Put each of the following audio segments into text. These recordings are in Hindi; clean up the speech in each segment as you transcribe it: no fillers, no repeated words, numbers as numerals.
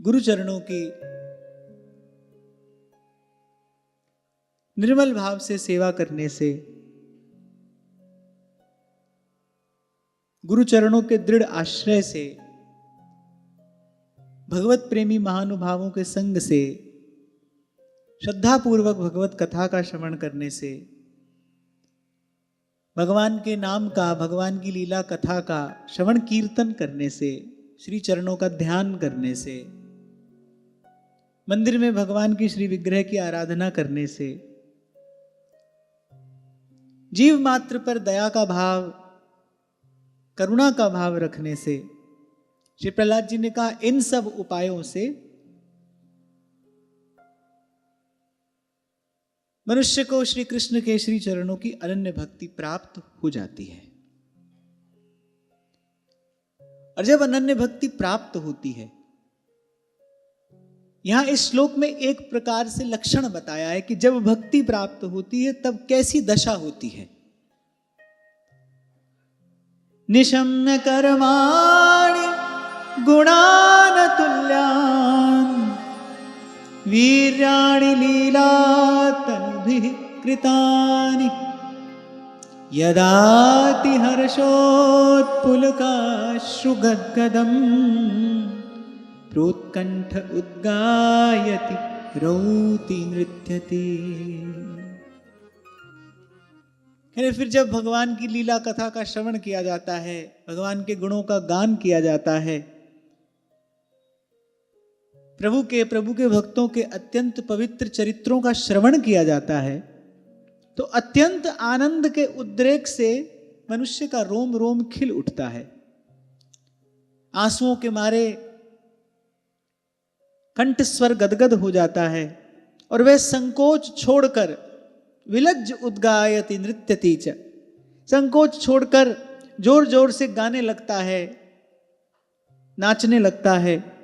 गुरु चरणों की निर्मल भाव से सेवा करने से, गुरु चरणों के दृढ़ आश्रय से, भगवत प्रेमी महानुभावों के संग से, श्रद्धापूर्वक भगवत कथा का श्रवण करने से, भगवान के नाम का, भगवान की लीला कथा का श्रवण कीर्तन करने से, श्री चरणों का ध्यान करने से, मंदिर में भगवान की श्री विग्रह की आराधना करने से, जीव मात्र पर दया का भाव, करुणा का भाव रखने से, श्री प्रहलाद जी ने कहा इन सब उपायों से मनुष्य को श्री कृष्ण के श्री चरणों की अनन्य भक्ति प्राप्त हो जाती है। और जब अनन्य भक्ति प्राप्त होती है, यहां इस श्लोक में एक प्रकार से लक्षण बताया है कि जब भक्ति प्राप्त होती है तब कैसी दशा होती है। निशम्य कर्माणि गुणान तुल्यान वीर्याणि लीलातनुभिः कृतानि यदाति हर्षोत्पुलकाश्रुगद्गदम् प्रोत्कंठ उद्गायति रौति नृत्यते। फिर जब भगवान की लीला कथा का श्रवण किया जाता है, भगवान के गुणों का गान किया जाता है, प्रभु के भक्तों के अत्यंत पवित्र चरित्रों का श्रवण किया जाता है, तो अत्यंत आनंद के उद्रेक से मनुष्य का रोम रोम खिल उठता है। आंसुओं के मारे कंठ स्वर गदगद हो जाता है और वह संकोच छोड़कर विलज्ज उद्गायति नृत्यति च, संकोच छोड़कर जोर जोर से गाने लगता है, नाचने लगता है।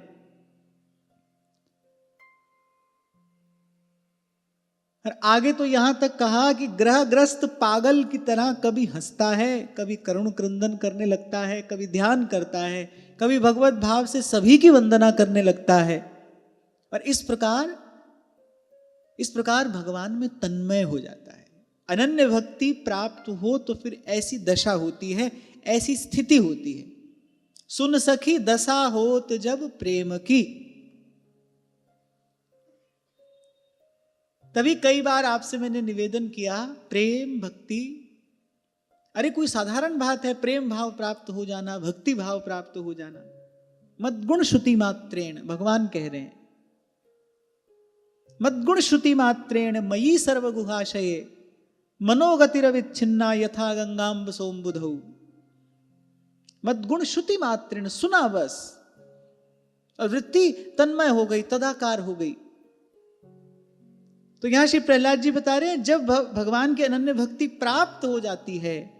और आगे तो यहां तक कहा कि ग्रहग्रस्त पागल की तरह कभी हंसता है, कभी करुण क्रंदन करने लगता है, कभी ध्यान करता है, कभी भगवत भाव से सभी की वंदना करने लगता है। और इस प्रकार भगवान में तन्मय हो जाता है। अनन्य भक्ति प्राप्त हो तो फिर ऐसी दशा होती है, ऐसी स्थिति होती है। सुन सखी दशा होत जब प्रेम की। तभी कई बार आपसे मैंने निवेदन किया, प्रेम भक्ति, अरे कोई साधारण बात है प्रेम भाव प्राप्त हो जाना, भक्ति भाव प्राप्त हो जाना। मद्गुण श्रुति मात्रेण, भगवान कह रहे हैं, मद्गुण श्रुति मात्रेण मयि सर्वगुहाशये मनोगतिरविच्छिन्ना यथा गंगाम्ब सोमबुधौ। मद्गुण श्रुति मात्रेण, सुना बस और वृत्ति तन्मय हो गई, तदाकार हो गई। तो यहां श्री प्रहलाद जी बता रहे हैं जब भगवान की अनन्य भक्ति प्राप्त हो जाती है,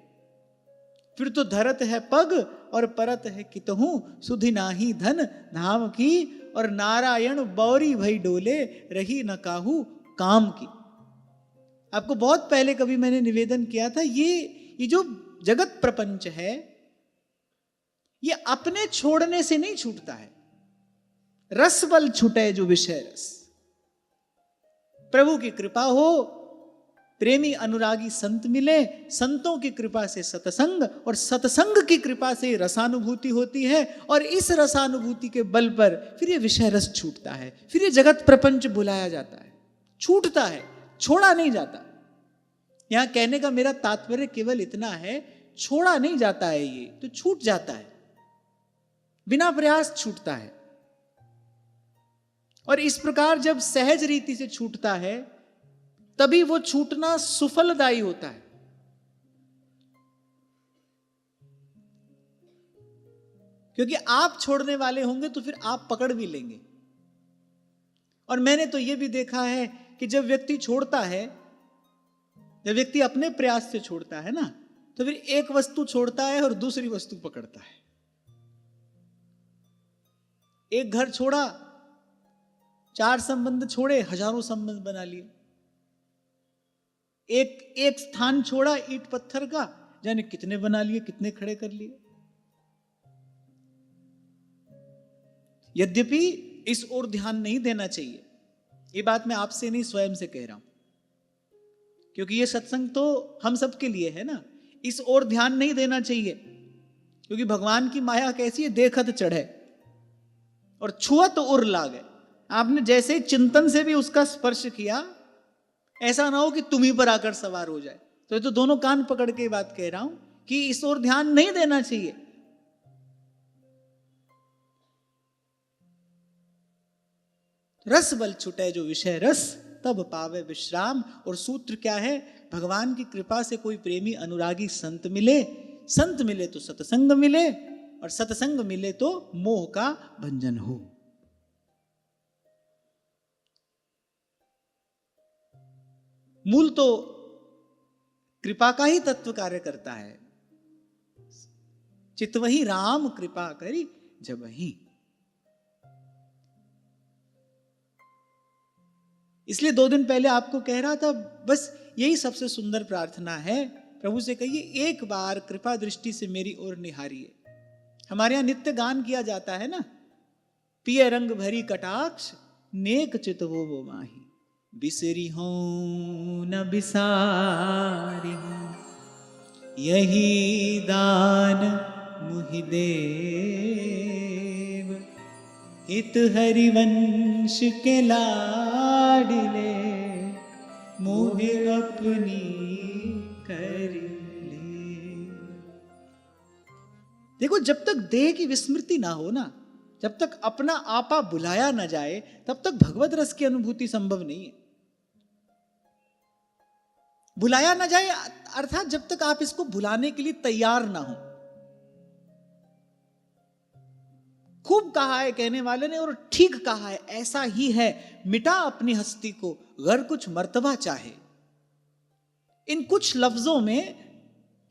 फिर तो धरत है पग और परत है कितहु, सुधि नाही धन धाम की, और नारायण बौरी भई डोले रही न काहू काम की। आपको बहुत पहले कभी मैंने निवेदन किया था, ये जो जगत प्रपंच है ये अपने छोड़ने से नहीं छूटता है, रस बल छूटे जो विषय रस। प्रभु की कृपा हो, प्रेमी अनुरागी संत मिले, संतों की कृपा से सत्संग, और सत्संग की कृपा से रसानुभूति होती है, और इस रसानुभूति के बल पर फिर ये विषय रस छूटता है, फिर ये जगत प्रपंच बुलाया जाता है, छूटता है, छोड़ा नहीं जाता। यहां कहने का मेरा तात्पर्य केवल इतना है, छोड़ा नहीं जाता है, ये तो छूट जाता है, बिना प्रयास छूटता है। और इस प्रकार जब सहज रीति से छूटता है तभी वो छूटना सुफलदायी होता है। क्योंकि आप छोड़ने वाले होंगे तो फिर आप पकड़ भी लेंगे। और मैंने तो यह भी देखा है कि जब व्यक्ति छोड़ता है, जब व्यक्ति अपने प्रयास से छोड़ता है ना, तो फिर एक वस्तु छोड़ता है और दूसरी वस्तु पकड़ता है। एक घर छोड़ा, 4 संबंध छोड़े, हजारों संबंध बना लिए। एक स्थान छोड़ा ईंट पत्थर का, जाने कितने बना लिए, कितने खड़े कर लिए। यद्यपि इस ओर ध्यान नहीं देना चाहिए। ये बात मैं आपसे नहीं, स्वयं से कह रहा हूं, क्योंकि ये सत्संग तो हम सबके लिए है ना। इस ओर ध्यान नहीं देना चाहिए, क्योंकि भगवान की माया कैसी है, देखत चढ़े और छुअत उर लागे। आपने जैसे चिंतन से भी उसका स्पर्श किया, ऐसा ना हो कि तुम ही पर आकर सवार हो जाए। तो ये तो दोनों कान पकड़ के बात कह रहा हूं कि इस ओर ध्यान नहीं देना चाहिए। रस बल छुटे जो विषय रस, तब पावे विश्राम। और सूत्र क्या है, भगवान की कृपा से कोई प्रेमी अनुरागी संत मिले, संत मिले तो सत्संग मिले, और सत्संग मिले तो मोह का भंजन हो। मूल तो कृपा का ही तत्व कार्य करता है। चितवही राम कृपा करी जबहि। इसलिए 2 दिन पहले आपको कह रहा था, बस यही सबसे सुंदर प्रार्थना है। प्रभु से कहिए, एक बार कृपा दृष्टि से मेरी ओर निहारिए। हमारे यहां नित्य गान किया जाता है ना, पिय रंग भरी कटाक्ष, नेक चित वो माही। बिसरी हो न बिसारी हो, यही दान मुहि देव। हित हरिवंश के लाडले, मोहे अपनी कर ले। देखो, जब तक देह की विस्मृति ना हो ना, जब तक अपना आपा बुलाया ना जाए, तब तक भगवत रस की अनुभूति संभव नहीं है। बुलाया ना जाए अर्थात जब तक आप इसको बुलाने के लिए तैयार ना हो। खूब कहा है कहने वाले ने, और ठीक कहा है, ऐसा ही है। मिटा अपनी हस्ती को गर कुछ मर्तबा चाहे। इन कुछ लफ्जों में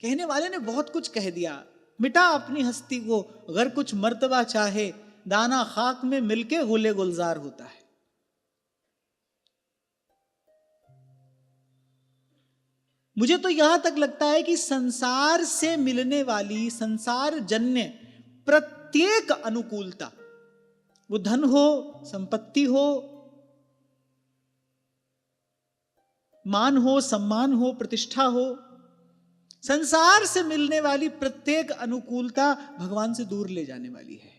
कहने वाले ने बहुत कुछ कह दिया। मिटा अपनी हस्ती को गर कुछ मर्तबा चाहे, दाना खाक में मिलके गुले गुलजार होता है। मुझे तो यहां तक लगता है कि संसार से मिलने वाली संसार जन्य प्रत्येक अनुकूलता, वो धन हो, संपत्ति हो, मान हो, सम्मान हो, प्रतिष्ठा हो, संसार से मिलने वाली प्रत्येक अनुकूलता भगवान से दूर ले जाने वाली है।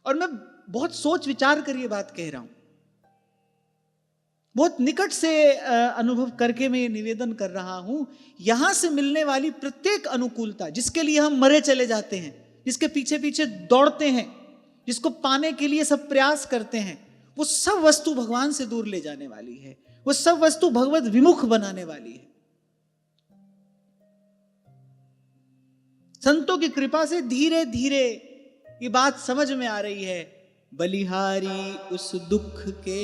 और मैं बहुत सोच विचार कर ये बात कह रहा हूं, बहुत निकट से अनुभव करके मैं ये निवेदन कर रहा हूं। यहां से मिलने वाली प्रत्येक अनुकूलता, जिसके लिए हम मरे चले जाते हैं, जिसके पीछे पीछे दौड़ते हैं, जिसको पाने के लिए सब प्रयास करते हैं, वो सब वस्तु भगवान से दूर ले जाने वाली है। वो सब वस्तु भगवत विमुख बनाने वाली है। संतों की कृपा से धीरे धीरे ये बात समझ में आ रही है। बलिहारी उस दुख के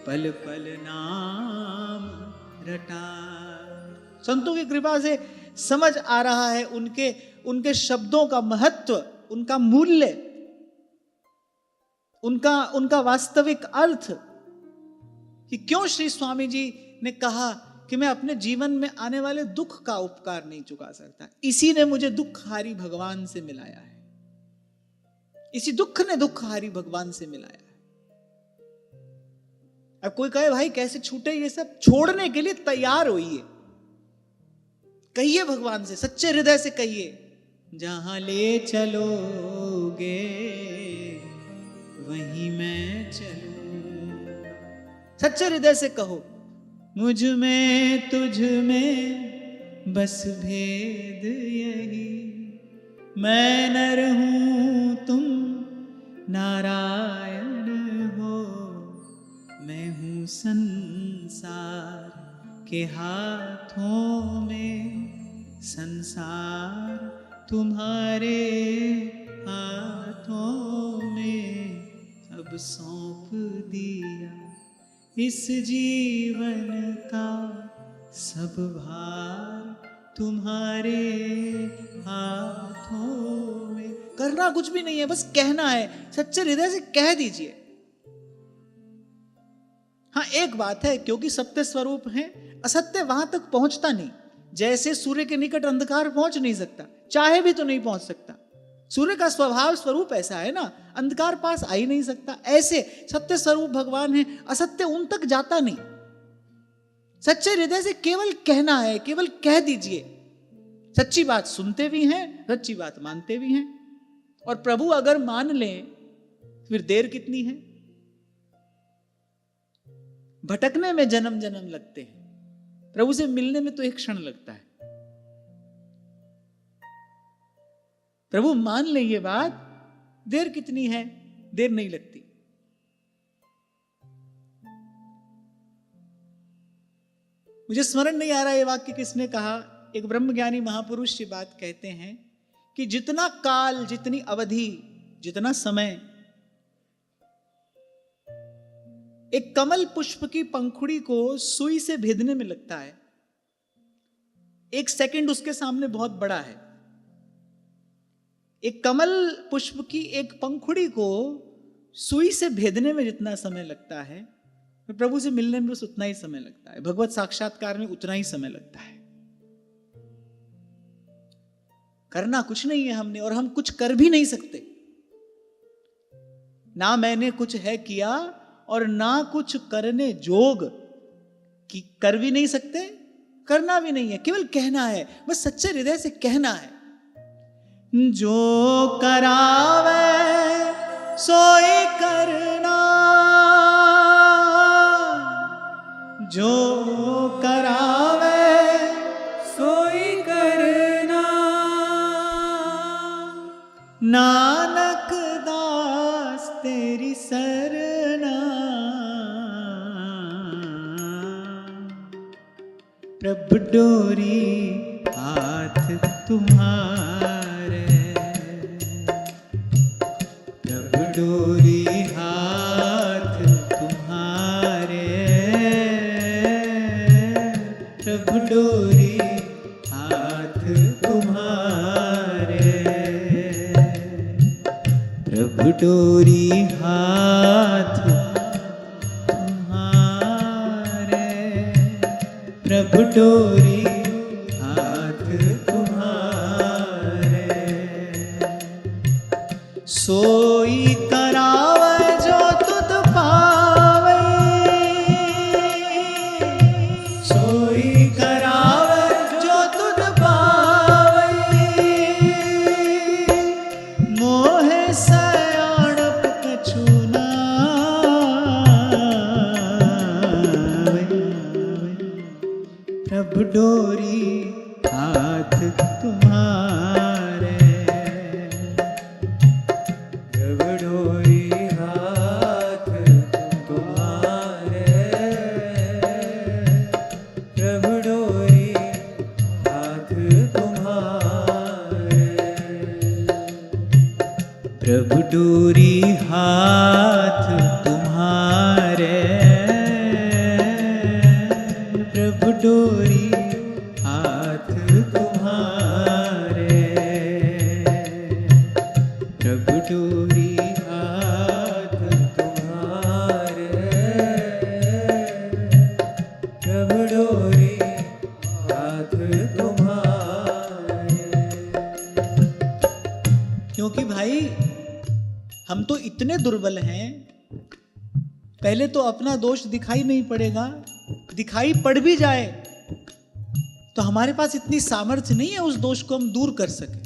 पल पल नाम रटा। संतों की कृपा से समझ आ रहा है उनके शब्दों का महत्व, उनका मूल्य, उनका वास्तविक अर्थ, कि क्यों श्री स्वामी जी ने कहा कि मैं अपने जीवन में आने वाले दुख का उपकार नहीं चुका सकता। इसी ने मुझे दुखहारी भगवान से मिलाया है। इसी दुख ने दुखहारी भगवान से मिलाया है। अब कोई कहे भाई कैसे छूटे ये सब, छोड़ने के लिए तैयार होइए, कहिए भगवान से, सच्चे हृदय से कहिए, जहां ले चलोगे वहीं मैं चलूं। सच्चे हृदय से कहो, मुझ में तुझ में बस भेद यही, मैं नर हूं तुम नारायण हो, मैं हूं संसार के हाथों में, संसार तुम्हारे हाथों में, अब सौंप दिया इस जीवन का सब भार तुम्हारे हाथों में। करना कुछ भी नहीं है, बस कहना है, सच्चे हृदय से कह दीजिए। हाँ, एक बात है, क्योंकि सत्य स्वरूप है, असत्य वहां तक पहुंचता नहीं। जैसे सूर्य के निकट अंधकार पहुंच नहीं सकता, चाहे भी तो नहीं पहुंच सकता। सूर्य का स्वभाव स्वरूप ऐसा है ना, अंधकार पास आ ही नहीं सकता। ऐसे सत्य स्वरूप भगवान है, असत्य उन तक जाता नहीं। सच्चे हृदय से केवल कहना है, केवल कह दीजिए। सच्ची बात सुनते भी हैं, सच्ची बात मानते भी हैं। और प्रभु अगर मान लें फिर देर कितनी है। भटकने में जन्म जन्म लगते हैं, प्रभु से मिलने में तो एक क्षण लगता है। प्रभु मान ले ये बात, देर कितनी है, देर नहीं लगती। मुझे स्मरण नहीं आ रहा ये वाक्य किसने कहा। एक ब्रह्मज्ञानी महापुरुष ये बात कहते हैं कि जितना काल, जितनी अवधि, जितना समय एक कमल पुष्प की पंखुड़ी को सुई से भेदने में लगता है, एक सेकंड उसके सामने बहुत बड़ा है। एक कमल पुष्प की एक पंखुड़ी को सुई से भेदने में जितना समय लगता है, प्रभु से मिलने में बस उतना ही समय लगता है। भगवत साक्षात्कार में उतना ही समय लगता है। करना कुछ नहीं है हमने, और हम कुछ कर भी नहीं सकते। ना मैंने कुछ है किया और ना कुछ करने जोग, कि कर भी नहीं सकते, करना भी नहीं है, केवल कहना है। बस सच्चे हृदय से कहना है। जो करावे सोई करना, जो करावे सोई करना, नानक दास तेरी सरना। प्रभु डोरी हाथ तुम्हारे, प्रभु डोरी हाथ तुम्हारे, प्रभु डोरी हाथ तुम्हारे, प्रभु डोरी हाथ तुम्हारे, प्रभु डोरी हाथ तुम्हारे। सोई करावे जो तुध पावे, सोई करावे जो तुध पावे, मोहे सयाणप कछु नावे। प्रभु डोरी हाथ तुम्हारे, प्रभु डोरी हाथ तुम्हारे, प्रभु डोरी हाथ तुम्हारे, प्रभु डोरी हाथ तुम्हारे, प्रभु डोरी हाथ तुम्हारे, प्रभु डोरी हाथ तुम्हारे, प्रभु डोरी हाथ तुम्हारे। क्योंकि भाई हम तो इतने दुर्बल हैं, पहले तो अपना दोष दिखाई नहीं पड़ेगा, दिखाई पड़ भी जाए तो हमारे पास इतनी सामर्थ्य नहीं है उस दोष को हम दूर कर सके।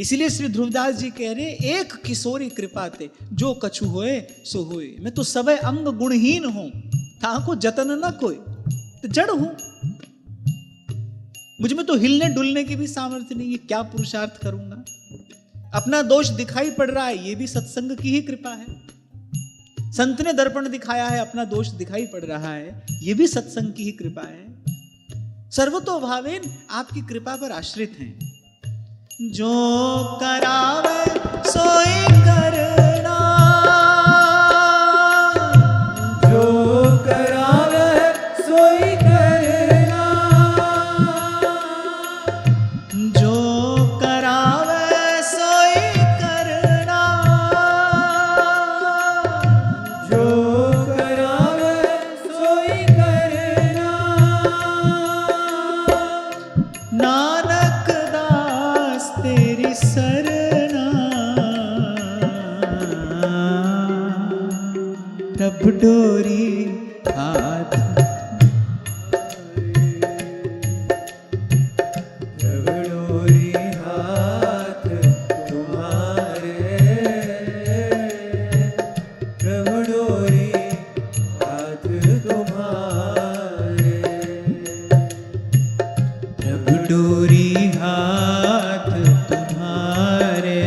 इसीलिए श्री ध्रुवदास जी कह रहे, एक किशोरी कृपा ते जो कछु होए सो होए। मैं तो सबे अंग गुणहीन हूं, ताको जतन न कोई, तो जड़ हूं, मुझ में तो हिलने डुलने की भी सामर्थ्य नहीं है, क्या पुरुषार्थ करूंगा। अपना दोष दिखाई पड़ रहा है, ये भी सत्संग की ही कृपा है। संत ने दर्पण दिखाया है, अपना दोष दिखाई पड़ रहा है, ये भी सत्संग की ही कृपा है। सर्वतोभावेन आपकी कृपा पर आश्रित हैं। जो करावे सोई करना, जो करावे सोई करना, जो करावे सोई करना, जो करावे सोई करना, नानक दास तेरी प्रभु डोरी हाथ प्रभु डोरी हाथ तुम्हारे, प्रभु डोरी हाथ तुम्हारे,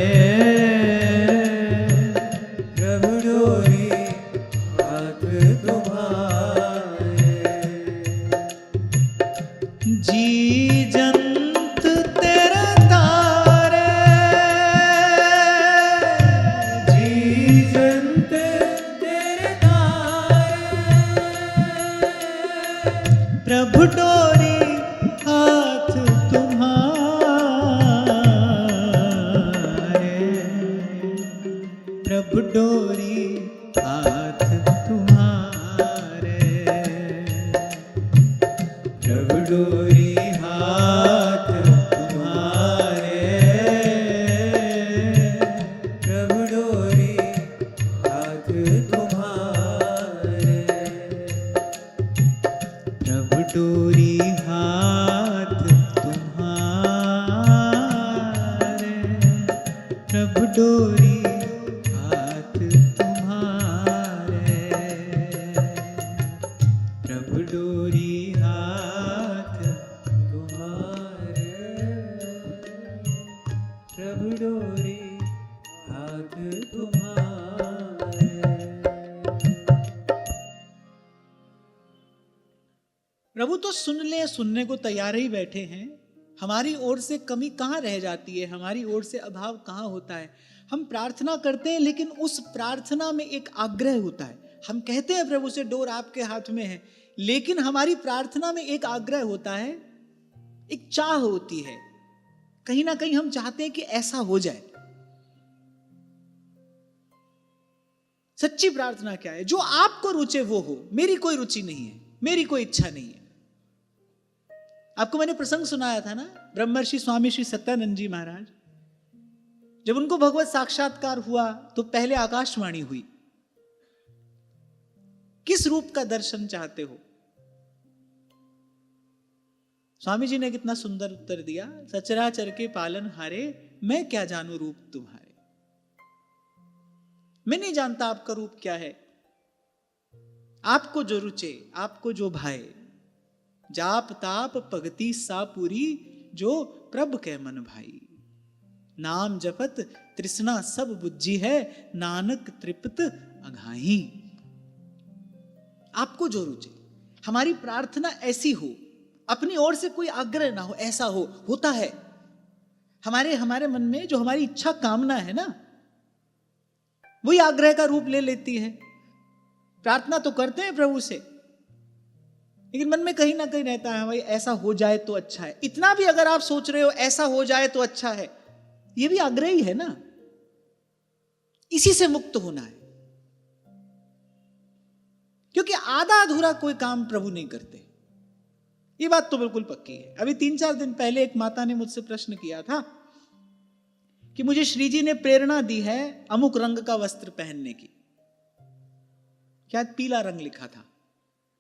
प्रभु डोरी हाथ तुम्हारे, प्रभु डोरी हाथ तुम्हारे, प्रभु डोरी हाथ तुम्हारे, प्रभु डोरी हाथ तुम्हारे, प्रभु डोरी हाथ तुम्हारे, प्रभु डोरी हाथ तुम्हारे। प्रभु तो सुनने को तैयार ही बैठे हैं। हमारी ओर से कमी कहाँ रह जाती है, हमारी ओर से अभाव कहाँ होता है। हम प्रार्थना करते हैं लेकिन उस प्रार्थना में एक आग्रह होता है। हम कहते हैं प्रभु से डोर आपके हाथ में है, लेकिन हमारी प्रार्थना में एक आग्रह होता है, एक चाह होती है। कहीं ना कहीं हम चाहते हैं कि ऐसा हो जाए। सच्ची प्रार्थना क्या है? जो आपको रुचे वो हो। मेरी कोई रुचि नहीं है, मेरी कोई इच्छा नहीं है। आपको मैंने प्रसंग सुनाया था ना, ब्रह्मर्षि स्वामी श्री सत्यानंद जी महाराज, जब उनको भगवत साक्षात्कार हुआ तो पहले आकाशवाणी हुई, किस रूप का दर्शन चाहते हो? स्वामी जी ने कितना सुंदर उत्तर दिया, सचराचर के पालन हारे, मैं क्या जानू रूप तुम्हारे। मैं नहीं जानता आपका रूप क्या है। आपको जो रुचे, आपको जो भाए, जाप ताप भगति सा पूरी, जो प्रभ के मन भाई। नाम जपत तृष्णा सब बुझी है, नानक तृप्त अघाई। आपको जो रुचे, हमारी प्रार्थना ऐसी हो, अपनी ओर से कोई आग्रह ना हो, ऐसा हो। होता है हमारे मन में जो हमारी इच्छा कामना है ना, वही आग्रह का रूप ले लेती है। प्रार्थना तो करते हैं प्रभु से, लेकिन मन में कहीं ना कहीं रहता है, भाई ऐसा हो जाए तो अच्छा है। इतना भी अगर आप सोच रहे हो ऐसा हो जाए तो अच्छा है, ये भी आग्रह ही है ना। इसी से मुक्त होना है, क्योंकि आधा अधूरा कोई काम प्रभु नहीं करते। ये बात तो बिल्कुल पक्की है। अभी 3-4 दिन पहले एक माता ने मुझसे प्रश्न किया था कि मुझे श्री जी ने प्रेरणा दी है अमुक रंग का वस्त्र पहनने की। क्या पीला रंग लिखा था।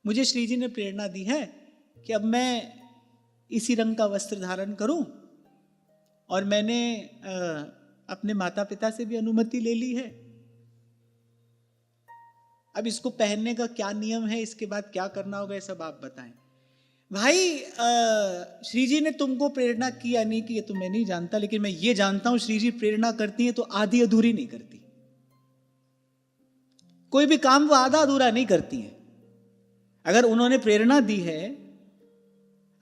मुझे श्री जी ने प्रेरणा दी है कि अब मैं इसी रंग का वस्त्र धारण करूं, और मैंने अपने माता पिता से भी अनुमति ले ली है। अब इसको पहनने का क्या नियम है, इसके बाद क्या करना होगा, ये सब आप बताएं। भाई श्री जी ने तुमको प्रेरणा की या नहीं की ये तो मैं नहीं जानता, लेकिन मैं ये जानता हूं श्री जी प्रेरणा करती है तो आधी अधूरी नहीं करती। कोई भी काम वो आधा अधूरा नहीं करती है। अगर उन्होंने प्रेरणा दी है,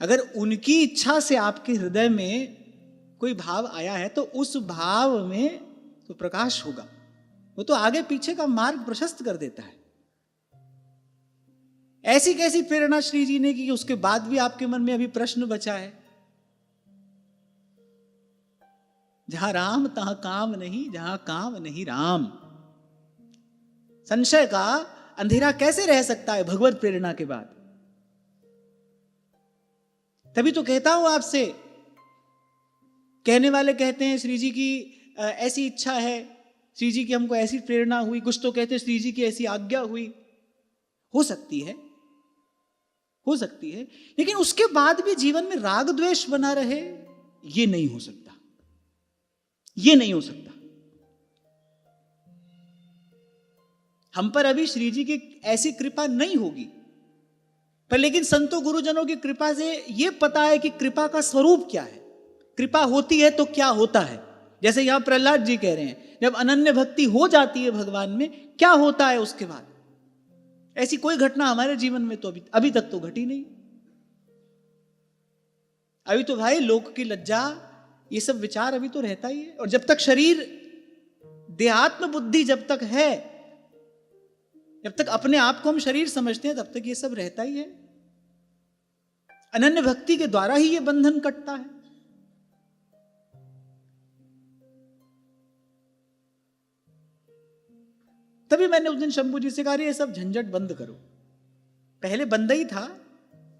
अगर उनकी इच्छा से आपके हृदय में कोई भाव आया है, तो उस भाव में तो प्रकाश होगा। वो तो आगे पीछे का मार्ग प्रशस्त कर देता है। ऐसी कैसी प्रेरणा श्री जी ने की कि उसके बाद भी आपके मन में अभी प्रश्न बचा है। जहां राम तहां काम नहीं, जहां काम नहीं राम। संशय का अंधेरा कैसे रह सकता है भगवत प्रेरणा के बाद? तभी तो कहता हूं आपसे, कहने वाले कहते हैं श्री जी की ऐसी इच्छा है, श्री जी की हमको ऐसी प्रेरणा हुई, कुछ तो कहते हैं श्री जी की ऐसी आज्ञा हुई। हो सकती है, हो सकती है, लेकिन उसके बाद भी जीवन में राग द्वेष बना रहे, ये नहीं हो सकता, ये नहीं हो सकता। हम पर अभी श्री जी की ऐसी कृपा नहीं होगी, पर लेकिन संतों गुरुजनों की कृपा से यह पता है कि कृपा का स्वरूप क्या है, कृपा होती है तो क्या होता है। जैसे यहां प्रहलाद जी कह रहे हैं, जब अनन्य भक्ति हो जाती है भगवान में, क्या होता है उसके बाद। ऐसी कोई घटना हमारे जीवन में तो अभी तक तो घटी नहीं। अभी तो भाई लोक की लज्जा, ये सब विचार अभी तो रहता ही है। और जब तक शरीर, देहात्म बुद्धि जब तक है, जब तक अपने आप को हम शरीर समझते हैं, तब तक ये सब रहता ही है। अनन्य भक्ति के द्वारा ही ये बंधन कटता है। तभी मैंने उस दिन शंभू जी से कहा, ये सब झंझट बंद करो। पहले बंद ही था,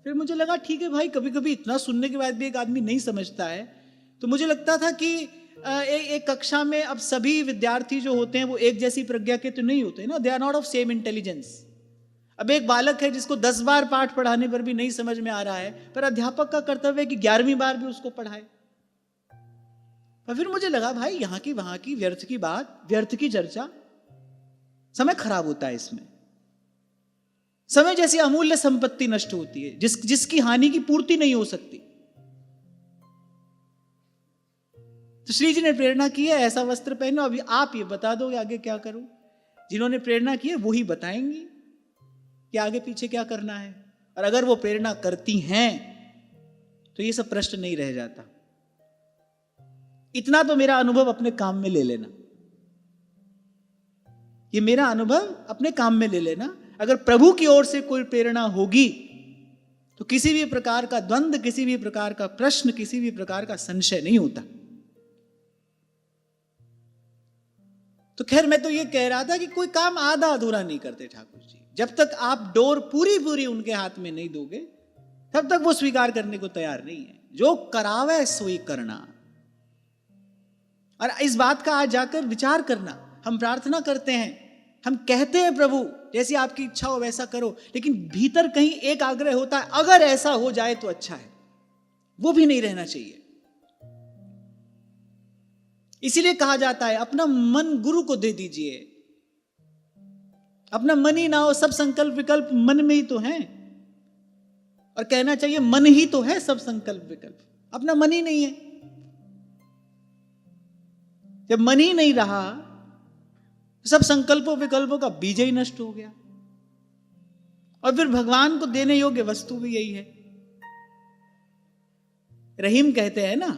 फिर मुझे लगा ठीक है भाई, कभी कभी इतना सुनने के बाद भी एक आदमी नहीं समझता है। तो मुझे लगता था कि एक कक्षा में अब सभी विद्यार्थी जो होते हैं वो एक जैसी प्रज्ञा के तो नहीं होते ना, they are not of same intelligence. अब एक बालक है जिसको 10 बार पाठ पढ़ाने पर भी नहीं समझ में आ रहा है, पर अध्यापक का कर्तव्य है कि 11वीं बार भी उसको पढ़ाए। और फिर मुझे लगा भाई, यहां की वहां की व्यर्थ की बात, व्यर्थ की चर्चा, समय खराब होता है इसमें। समय जैसी अमूल्य संपत्ति नष्ट होती है, जिसकी हानि की पूर्ति नहीं हो सकती। तो श्री जी ने प्रेरणा की है, ऐसा वस्त्र पहनो, अभी आप ये बता दो आगे क्या करूं। जिन्होंने प्रेरणा की है वो ही बताएंगी कि आगे पीछे क्या करना है। और अगर वो प्रेरणा करती हैं तो ये सब प्रश्न नहीं रह जाता। इतना तो मेरा अनुभव अपने काम में ले लेना, ये मेरा अनुभव अपने काम में ले लेना। अगर प्रभु की ओर से कोई प्रेरणा होगी तो किसी भी प्रकार का द्वंद्व, किसी भी प्रकार का प्रश्न, किसी भी प्रकार का संशय नहीं होता। तो खैर, मैं तो ये कह रहा था कि कोई काम आधा अधूरा नहीं करते ठाकुर जी। जब तक आप डोर पूरी पूरी उनके हाथ में नहीं दोगे, तब तक वो स्वीकार करने को तैयार नहीं है। जो करावे सोई करना। और इस बात का आज जाकर विचार करना। हम प्रार्थना करते हैं, हम कहते हैं प्रभु जैसी आपकी इच्छा हो वैसा करो, लेकिन भीतर कहीं एक आग्रह होता है, अगर ऐसा हो जाए तो अच्छा है। वो भी नहीं रहना चाहिए। इसीलिए कहा जाता है अपना मन गुरु को दे दीजिए। अपना मन ही ना हो, सब संकल्प विकल्प मन में ही तो है। और कहना चाहिए मन ही तो है सब संकल्प विकल्प, अपना मन ही नहीं है। जब मन ही नहीं रहा, सब संकल्पों विकल्पों का बीज ही नष्ट हो गया। और फिर भगवान को देने योग्य वस्तु भी यही है। रहीम कहते हैं ना,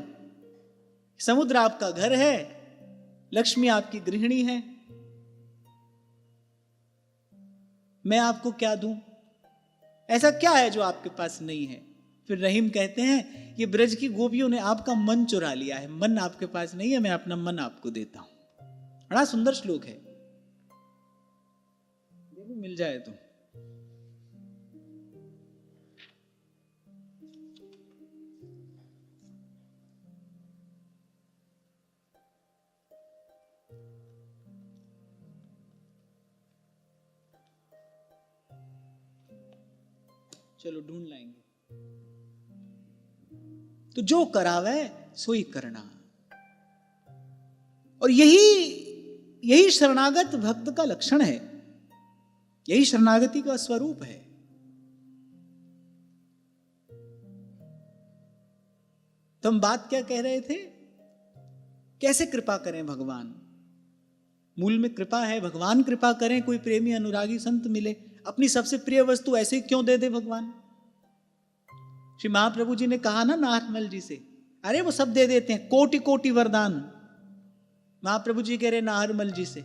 समुद्र आपका घर है, लक्ष्मी आपकी गृहिणी है, मैं आपको क्या दूं? ऐसा क्या है जो आपके पास नहीं है? फिर रहीम कहते हैं, ये ब्रज की गोपियों ने आपका मन चुरा लिया है, मन आपके पास नहीं है, मैं अपना मन आपको देता हूं। बड़ा सुंदर श्लोक है, देखो मिल जाए तो। चलो ढूंढ लाएंगे। तो जो करावे सोई करना। और यही शरणागत भक्त का लक्षण है, यही शरणागति का स्वरूप है। तो हम बात क्या कह रहे थे, कैसे कृपा करें भगवान। मूल में कृपा है, भगवान कृपा करें, कोई प्रेमी अनुरागी संत मिले, अपनी सबसे प्रिय वस्तु ऐसे ही क्यों दे दे भगवान। श्री महाप्रभु जी ने कहा ना नाहरमल जी से, अरे वो सब दे देते हैं, कोटि कोटि वरदान। महाप्रभु जी कह रहे नाहरमल जी से,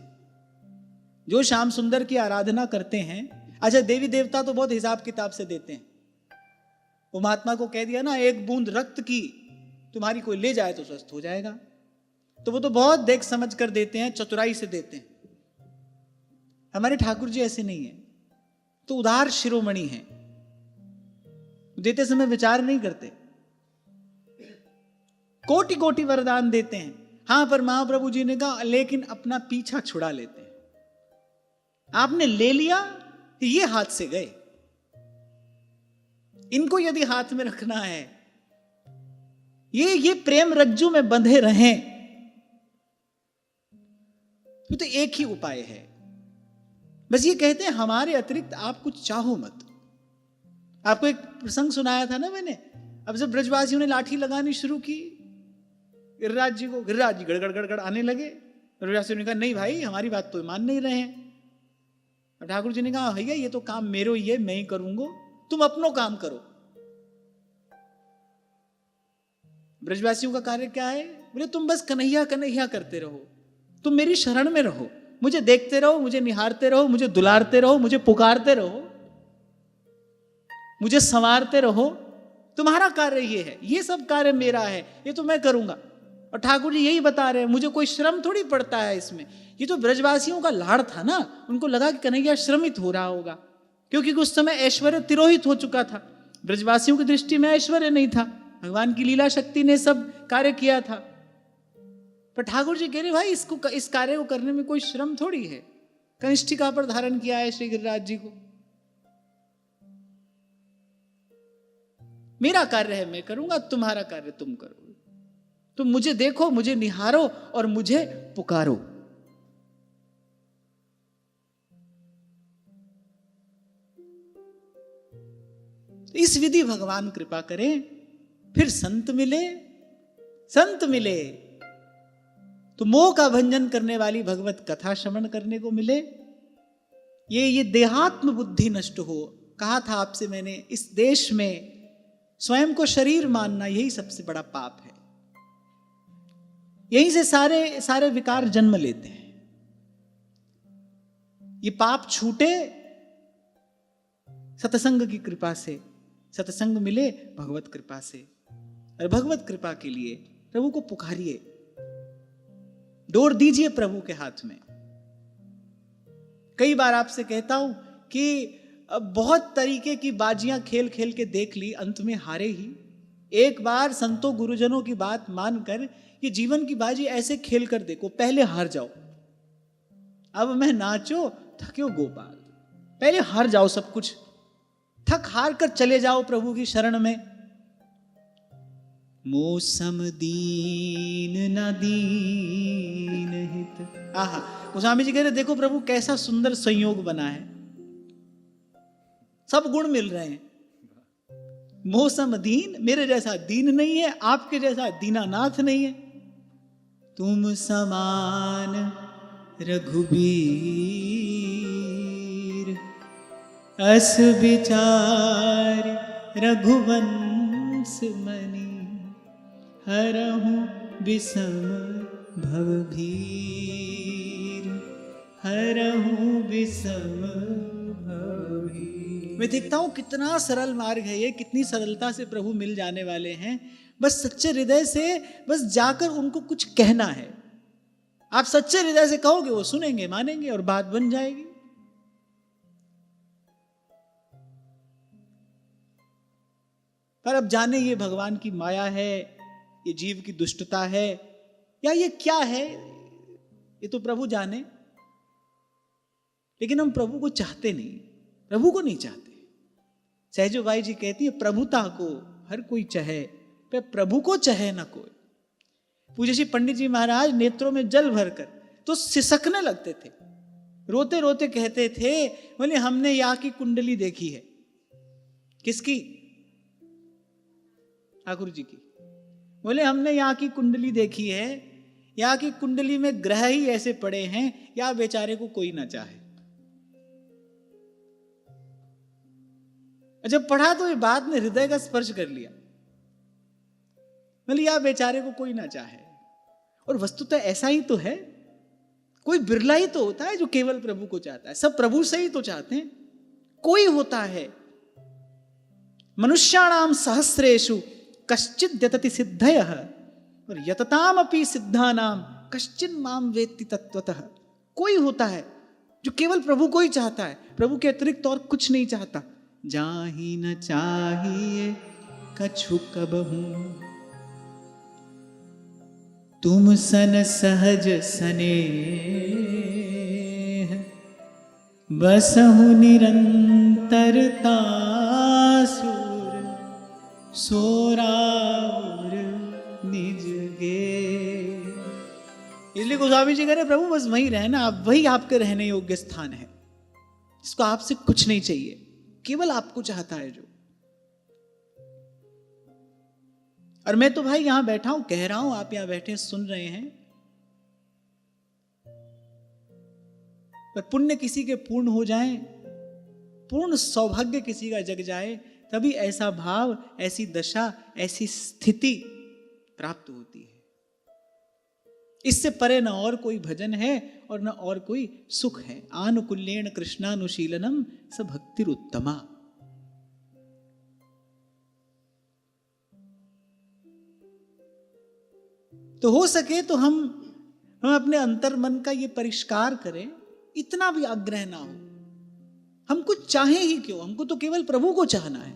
जो श्याम सुंदर की आराधना करते हैं। अच्छा, देवी देवता तो बहुत हिसाब किताब से देते हैं। वो महात्मा को कह दिया ना, एक बूंद रक्त की तुम्हारी कोई ले जाए तो स्वस्थ हो जाएगा, तो वो तो बहुत देख समझ कर देते हैं, चतुराई से देते हैं। हमारे ठाकुर जी ऐसे नहीं है, तो उदार शिरोमणि हैं, देते समय विचार नहीं करते, कोटि कोटि वरदान देते हैं। हां, पर महाप्रभु जी ने कहा लेकिन अपना पीछा छुड़ा लेते हैं। आपने ले लिया ये हाथ से गए, इनको यदि हाथ में रखना है, ये प्रेम रज्जू में बंधे रहें, तो एक ही उपाय है। बस ये कहते हैं हमारे अतिरिक्त आप कुछ चाहो मत। आपको एक प्रसंग सुनाया था ना मैंने, अब जब ब्रजवासियों ने लाठी लगानी शुरू की गिरिराज जी को, गिरिराज जी गड़गड़ गड़गड़ आने लगे। ब्रजवासियों ने कहा नहीं भाई, हमारी बात तो मान नहीं रहे हैं। ठाकुर जी ने कहा भैया ये तो काम मेरो ही है, मैं ही करूंगा, तुम अपनो काम करो। ब्रजवासियों का कार्य क्या है? बोले तुम बस कन्हैया कन्हैया करते रहो, तुम मेरी शरण में रहो, मुझे देखते रहो, मुझे निहारते रहो, मुझे दुलारते रहो, मुझे पुकारते रहो, मुझे संवारते रहो। तुम्हारा कार्य ये है, ये सब कार्य मेरा है, ये तो मैं करूंगा। और ठाकुर जी यही बता रहे हैं, मुझे कोई श्रम थोड़ी पड़ता है इसमें। ये तो ब्रजवासियों का लाड़ था ना, उनको लगा कि कन्हैया श्रमित हो रहा होगा, क्योंकि उस समय ऐश्वर्य तिरोहित हो चुका था। ब्रजवासियों की दृष्टि में ऐश्वर्य नहीं था, भगवान की लीला शक्ति ने सब कार्य किया था। पर ठाकुर जी कह रहे भाई इस कार्य को करने में कोई श्रम थोड़ी है। कनिष्ठिका पर धारण किया है श्री गिरिराज जी को, मेरा कार्य है मैं करूंगा, तुम्हारा कार्य तुम करो। तुम मुझे देखो, मुझे निहारो और मुझे पुकारो। इस विधि भगवान कृपा करें, फिर संत मिले तो मोह का भंजन करने वाली भगवत कथा श्रवण करने को मिले। ये देहात्म बुद्धि नष्ट हो। कहा था आपसे मैंने, इस देश में स्वयं को शरीर मानना यही सबसे बड़ा पाप है। यहीं से सारे विकार जन्म लेते हैं। ये पाप छूटे सत्संग की कृपा से, सत्संग मिले भगवत कृपा से। और भगवत कृपा के लिए प्रभु को पुकारिए, डोर दीजिए प्रभु के हाथ में। कई बार आपसे कहता हूं कि बहुत तरीके की बाजियां खेल खेल के देख ली, अंत में हारे ही। एक बार संतों गुरुजनों की बात मानकर कि जीवन की बाजी ऐसे खेल कर देखो, पहले हार जाओ। अब मैं नाचो थक्यो गोपाल, पहले हार जाओ सब कुछ, थक हार कर चले जाओ प्रभु की शरण में। मौसम दीन न दीन हित। आहा, गोस्वामी जी कह रहे देखो प्रभु कैसा सुंदर संयोग बना है, सब गुण मिल रहे हैं। मौसम दीन, मेरे जैसा दीन नहीं है, आपके जैसा दीनानाथ नहीं है। तुम समान रघुबीर अस विचार रघुवंश मणि हरहु विषम भवभीर हरहु विषम भवभीर। मैं देखता हूं कितना सरल मार्ग है ये, कितनी सरलता से प्रभु मिल जाने वाले हैं। बस सच्चे हृदय से बस जाकर उनको कुछ कहना है। आप सच्चे हृदय से कहोगे, वो सुनेंगे, मानेंगे और बात बन जाएगी। पर अब जाने ये भगवान की माया है, ये जीव की दुष्टता है, या ये क्या है, ये तो प्रभु जाने। लेकिन हम प्रभु को चाहते नहीं, प्रभु को नहीं चाहते। सहजो बाई जी कहती है, प्रभुता को हर कोई चाहे, पर प्रभु को चाहे ना कोई। पूज्य श्री पंडित जी महाराज नेत्रों में जल भरकर तो सिसकने लगते थे, रोते रोते कहते थे, बोले हमने यहाँ की कुंडली देखी है। किसकी? ठाकुर जी की। बोले हमने यहाँ की कुंडली देखी है, यहाँ की कुंडली में ग्रह ही ऐसे पड़े हैं, या बेचारे को कोई ना चाहे। जब पढ़ा तो ये बात ने हृदय का स्पर्श कर लिया। बोले या बेचारे को कोई ना चाहे। और वस्तुतः ऐसा ही तो है, कोई बिरला ही तो होता है जो केवल प्रभु को चाहता है। सब प्रभु से ही तो चाहते हैं। कोई होता है, मनुष्याणाम सहस्रेषु कश्चित् यतति सिद्धयः और यतताम अपि सिद्धानाम कश्चिन् माम वेत्ति तत्वतः। कोई होता है जो केवल प्रभु को ही चाहता है, प्रभु के अतिरिक्त और कुछ नहीं चाहता। जाहि न चाहिए कछु कबहू तुम सन सहज सनेह बसहु निरंतरता सुर सोरावर निज गे। इसलिए गोस्वामी जी कह रहे प्रभु बस वही रहना, आप वही आपके रहने योग्य स्थान है, इसको आपसे कुछ नहीं चाहिए, केवल आपको चाहता है जो। और मैं तो भाई यहां बैठा हूं, कह रहा हूं, आप यहां बैठे सुन रहे हैं, पर पुण्य किसी के पूर्ण हो जाए, पूर्ण सौभाग्य किसी का जग जाए, तभी ऐसा भाव, ऐसी दशा, ऐसी स्थिति प्राप्त होती है। इससे परे न और कोई भजन है और न और कोई सुख है। आनुकूल्येन कृष्णानुशीलनम स भक्तिरुत्तमा। तो हो सके तो हम अपने अंतर मन का ये परिष्कार करें, इतना भी आग्रह ना हो। हम कुछ चाहें ही क्यों, हमको तो केवल प्रभु को चाहना है,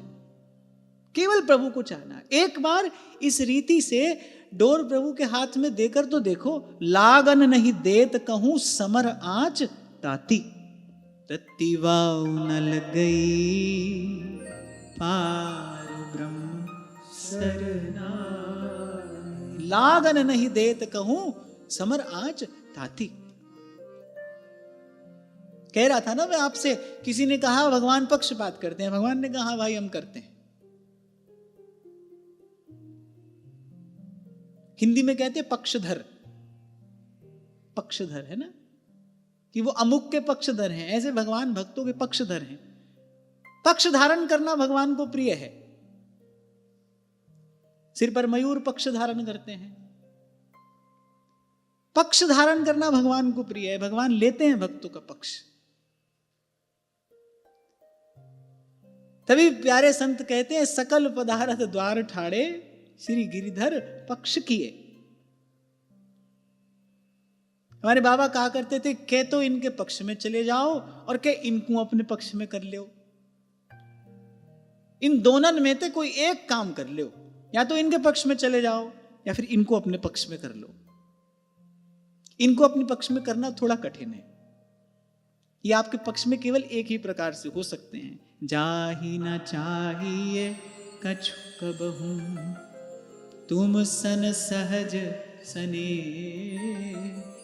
केवल प्रभु को चाहना है। एक बार इस रीति से डोर प्रभु के हाथ में देकर तो देखो, लागन नहीं देत कहूं समर आंच ताती, तत्ती वाव न लग गई पार ब्रह्म सरना। लागन नहीं देत कहूं समर आंच ताती। कह रहा था ना मैं आपसे, किसी ने कहा भगवान पक्षपात करते हैं, भगवान ने कहा भाई हम करते हैं। हिंदी में कहते हैं पक्षधर, पक्षधर है ना, कि वो अमुक के पक्षधर हैं, ऐसे भगवान भक्तों के पक्षधर हैं। पक्ष धारण करना भगवान को प्रिय है। सिर पर मयूर पक्ष धारण करते हैं, पक्ष धारण करना भगवान को प्रिय है, भगवान लेते हैं भक्तों का पक्ष। तभी प्यारे संत कहते हैं, सकल पदार्थ द्वार ठाड़े श्री गिरिधर पक्ष किए। हमारे बाबा कहा करते थे, के तो इनके पक्ष में चले जाओ और के इनको अपने पक्ष में कर लो। इन दोनों में से कोई एक काम कर लो, या तो इनके पक्ष में चले जाओ या फिर इनको अपने पक्ष में कर लो। इनको अपने पक्ष में करना थोड़ा कठिन है। ये आपके पक्ष में केवल एक ही प्रकार से हो सकते हैं, जाही ना चाहिए कछु कबहू तुम सन सहज सने।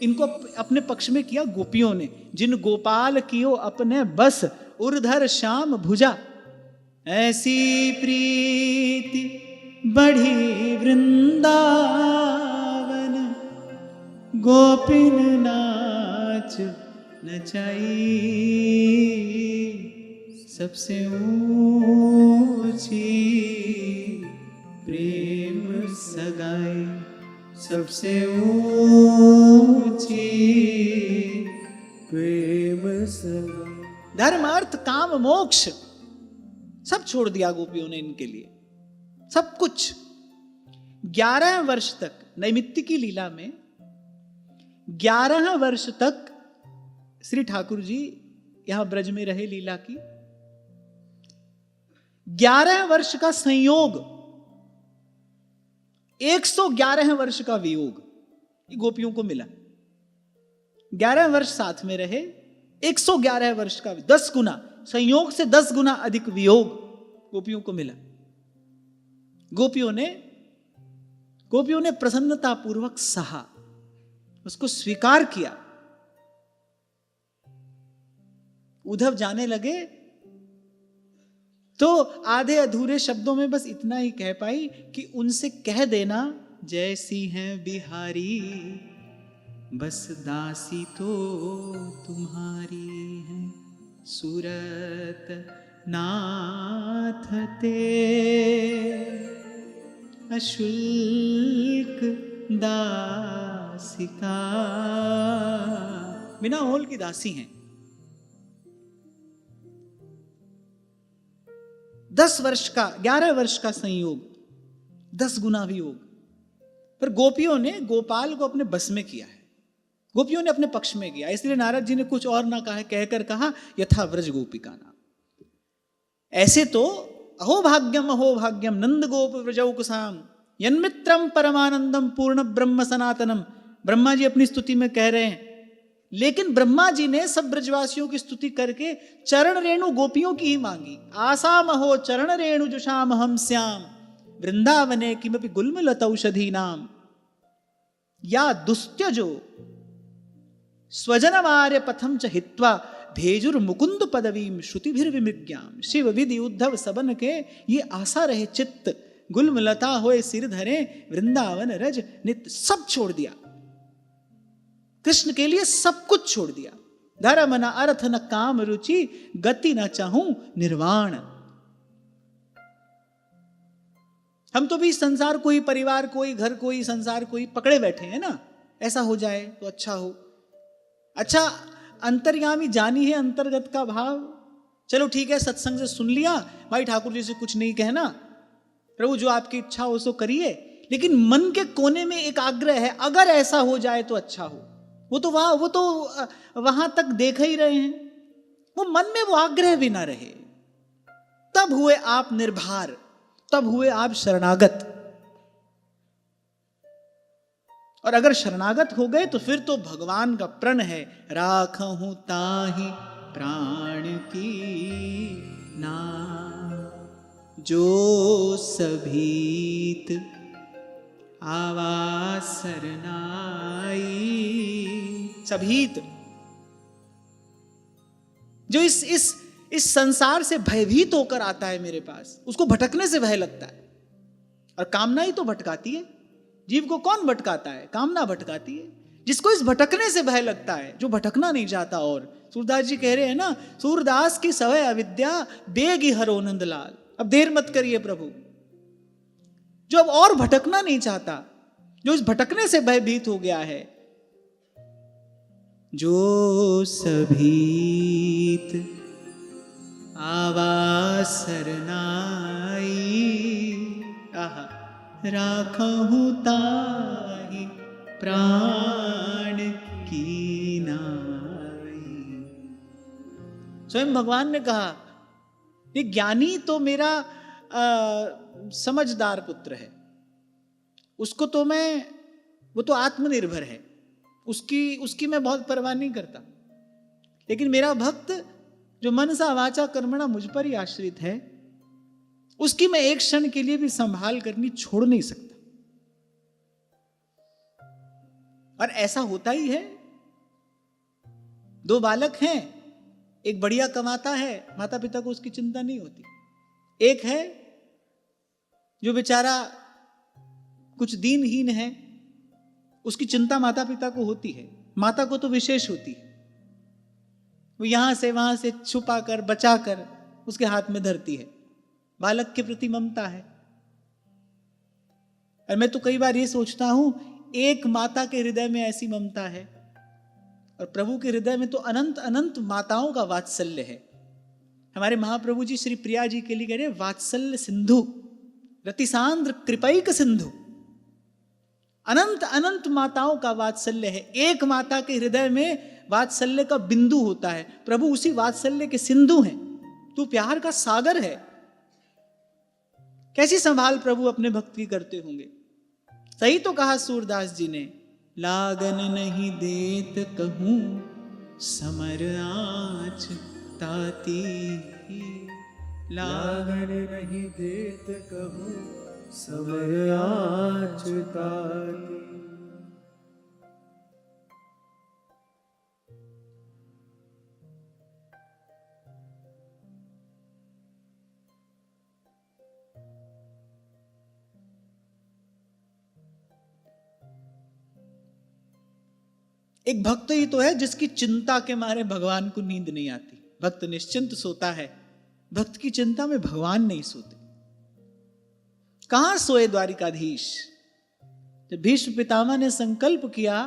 इनको अपने पक्ष में किया गोपियों ने, जिन गोपाल कियो अपने बस उर्धर श्याम भुजा। ऐसी प्रीति बढ़ी वृंदावन गोपिन नाच नचाई। सबसे ऊंची प्रेम सगाई, सबसे ऊंची प्रेम सगाई। धर्म अर्थ काम मोक्ष सब छोड़ दिया गोपियों ने इनके लिए, सब कुछ। 11 वर्ष तक नैमित्तिकी लीला में 11 वर्ष तक श्री ठाकुर जी यहां ब्रज में रहे लीला की। 11 वर्ष का संयोग, 111 वर्ष का वियोग गोपियों को मिला। 11 वर्ष साथ में रहे, 111 वर्ष का 10 गुना संयोग से 10 गुना अधिक वियोग गोपियों को मिला। गोपियों ने प्रसन्नता पूर्वक सहा, उसको स्वीकार किया। उद्धव जाने लगे तो आधे अधूरे शब्दों में बस इतना ही कह पाई कि उनसे कह देना, जैसी हैं बिहारी बस दासी तो तुम्हारी है, सूरत नाथ ते अशुल्क दासिका। बिना ओल की दासी हैं। 10 वर्ष का 11 वर्ष का संयोग, 10 गुना वियोग। पर गोपियों ने गोपाल को अपने बस में किया है, गोपियों ने अपने पक्ष में किया। इसलिए नारद जी ने कुछ और ना कहा, कहकर कहा यथा व्रज गोपिका नाम। ऐसे तो अहो भाग्यम नंद गोप व्रजौकुसाम यन्मित्रम परमानंदम पूर्ण ब्रह्म सनातनम। ब्रह्मा जी अपनी स्तुति में कह रहे हैं लेकिन ब्रह्मा जी ने सब ब्रजवासियों की स्तुति करके चरण रेणु गोपियों की ही मांगी। आसा महो चरण रेणु जुषाम हम श्याम वृंदावने किमपि गुल्मलतौषधी नाम या दुस्त्यजो स्वजनवार्य पथम च हित्वा भेजुर मुकुंद पदवीम श्रुतिभिर्विमृग्याम। शिव विधि उद्धव सबन के ये आशा रहे चित्त, गुलमलता होए सिर धरे वृंदावन रज नित्य। सब छोड़ दिया कृष्ण के लिए, सब कुछ छोड़ दिया। धर्म न अर्थ न काम रुचि गति न चाहूं निर्वाण। हम तो भी संसार कोई परिवार कोई घर कोई संसार कोई पकड़े बैठे हैं ना, ऐसा हो जाए तो अच्छा हो। अच्छा अंतर्यामी जानी है अंतर्गत का भाव। चलो ठीक है, सत्संग से सुन लिया भाई, ठाकुर जी से कुछ नहीं कहना, प्रभु जो आपकी इच्छा हो सो करिए, लेकिन मन के कोने में एक आग्रह है, अगर ऐसा हो जाए तो अच्छा हो। वो तो वहां तक देख ही रहे हैं, वो मन में वो आग्रह भी ना रहे। तब हुए आप निर्भर, तब हुए आप शरणागत। और अगर शरणागत हो गए तो फिर तो भगवान का प्रण है, राखहूं ताहि प्राण की नाम जो सभीत आवा सरनाई। सभीत जो इस संसार से भयभीत होकर आता है मेरे पास, उसको भटकने से भय लगता है। और कामना ही तो भटकाती है जीव को। कौन भटकाता है? कामना भटकाती है। जिसको इस भटकने से भय लगता है, जो भटकना नहीं चाहता। और सूरदास जी कह रहे हैं ना, सूरदास की सवय अविद्या बेगी हरो नंदलाल। अब देर मत करिए प्रभु। जो अब और भटकना नहीं चाहता, जो इस भटकने से भयभीत हो गया है, जो सभीत आवा सरनाई। आहा, राखहूं ताहि प्राण की नाई। स्वयं भगवान ने कहा, ये ज्ञानी तो मेरा समझदार पुत्र है, उसको तो वो तो आत्मनिर्भर है, उसकी मैं बहुत परवाह नहीं करता। लेकिन मेरा भक्त जो मनसा वाचा कर्मणा मुझ पर ही आश्रित है, उसकी मैं एक क्षण के लिए भी संभाल करनी छोड़ नहीं सकता। और ऐसा होता ही है। दो बालक हैं, एक बढ़िया कमाता है, माता पिता को उसकी चिंता नहीं होती। एक है जो बेचारा कुछ दीनहीन है, उसकी चिंता माता पिता को होती है। माता को तो विशेष होती है, वो यहां से वहां से छुपा कर बचा कर उसके हाथ में धरती है। बालक के प्रति ममता है। और मैं तो कई बार ये सोचता हूं, एक माता के हृदय में ऐसी ममता है, और प्रभु के हृदय में तो अनंत अनंत माताओं का वात्सल्य है। हमारे महाप्रभु जी श्री प्रिया जी के लिए कह रहे वात्सल्य सिंधु रतिसांद्र कृपैक सिंधु। अनंत अनंत माताओं का वात्सल्य है। एक माता के हृदय में वात्सल्य का बिंदु होता है, प्रभु उसी वात्सल्य के सिंधु हैं। तू प्यार का सागर है। कैसी संभाल प्रभु अपने भक्त की करते होंगे। सही तो कहा सूरदास जी ने, लागन नहीं देत कहूं समर आँच ताती। लागन नहीं देत कहूं समर आँच ताती। एक भक्त ही तो है जिसकी चिंता के मारे भगवान को नींद नहीं आती। भक्त निश्चिंत सोता है, भक्त की चिंता में भगवान नहीं सोते। कहां सोए द्वारिकाधीश। जब भीष्म पितामह ने संकल्प किया,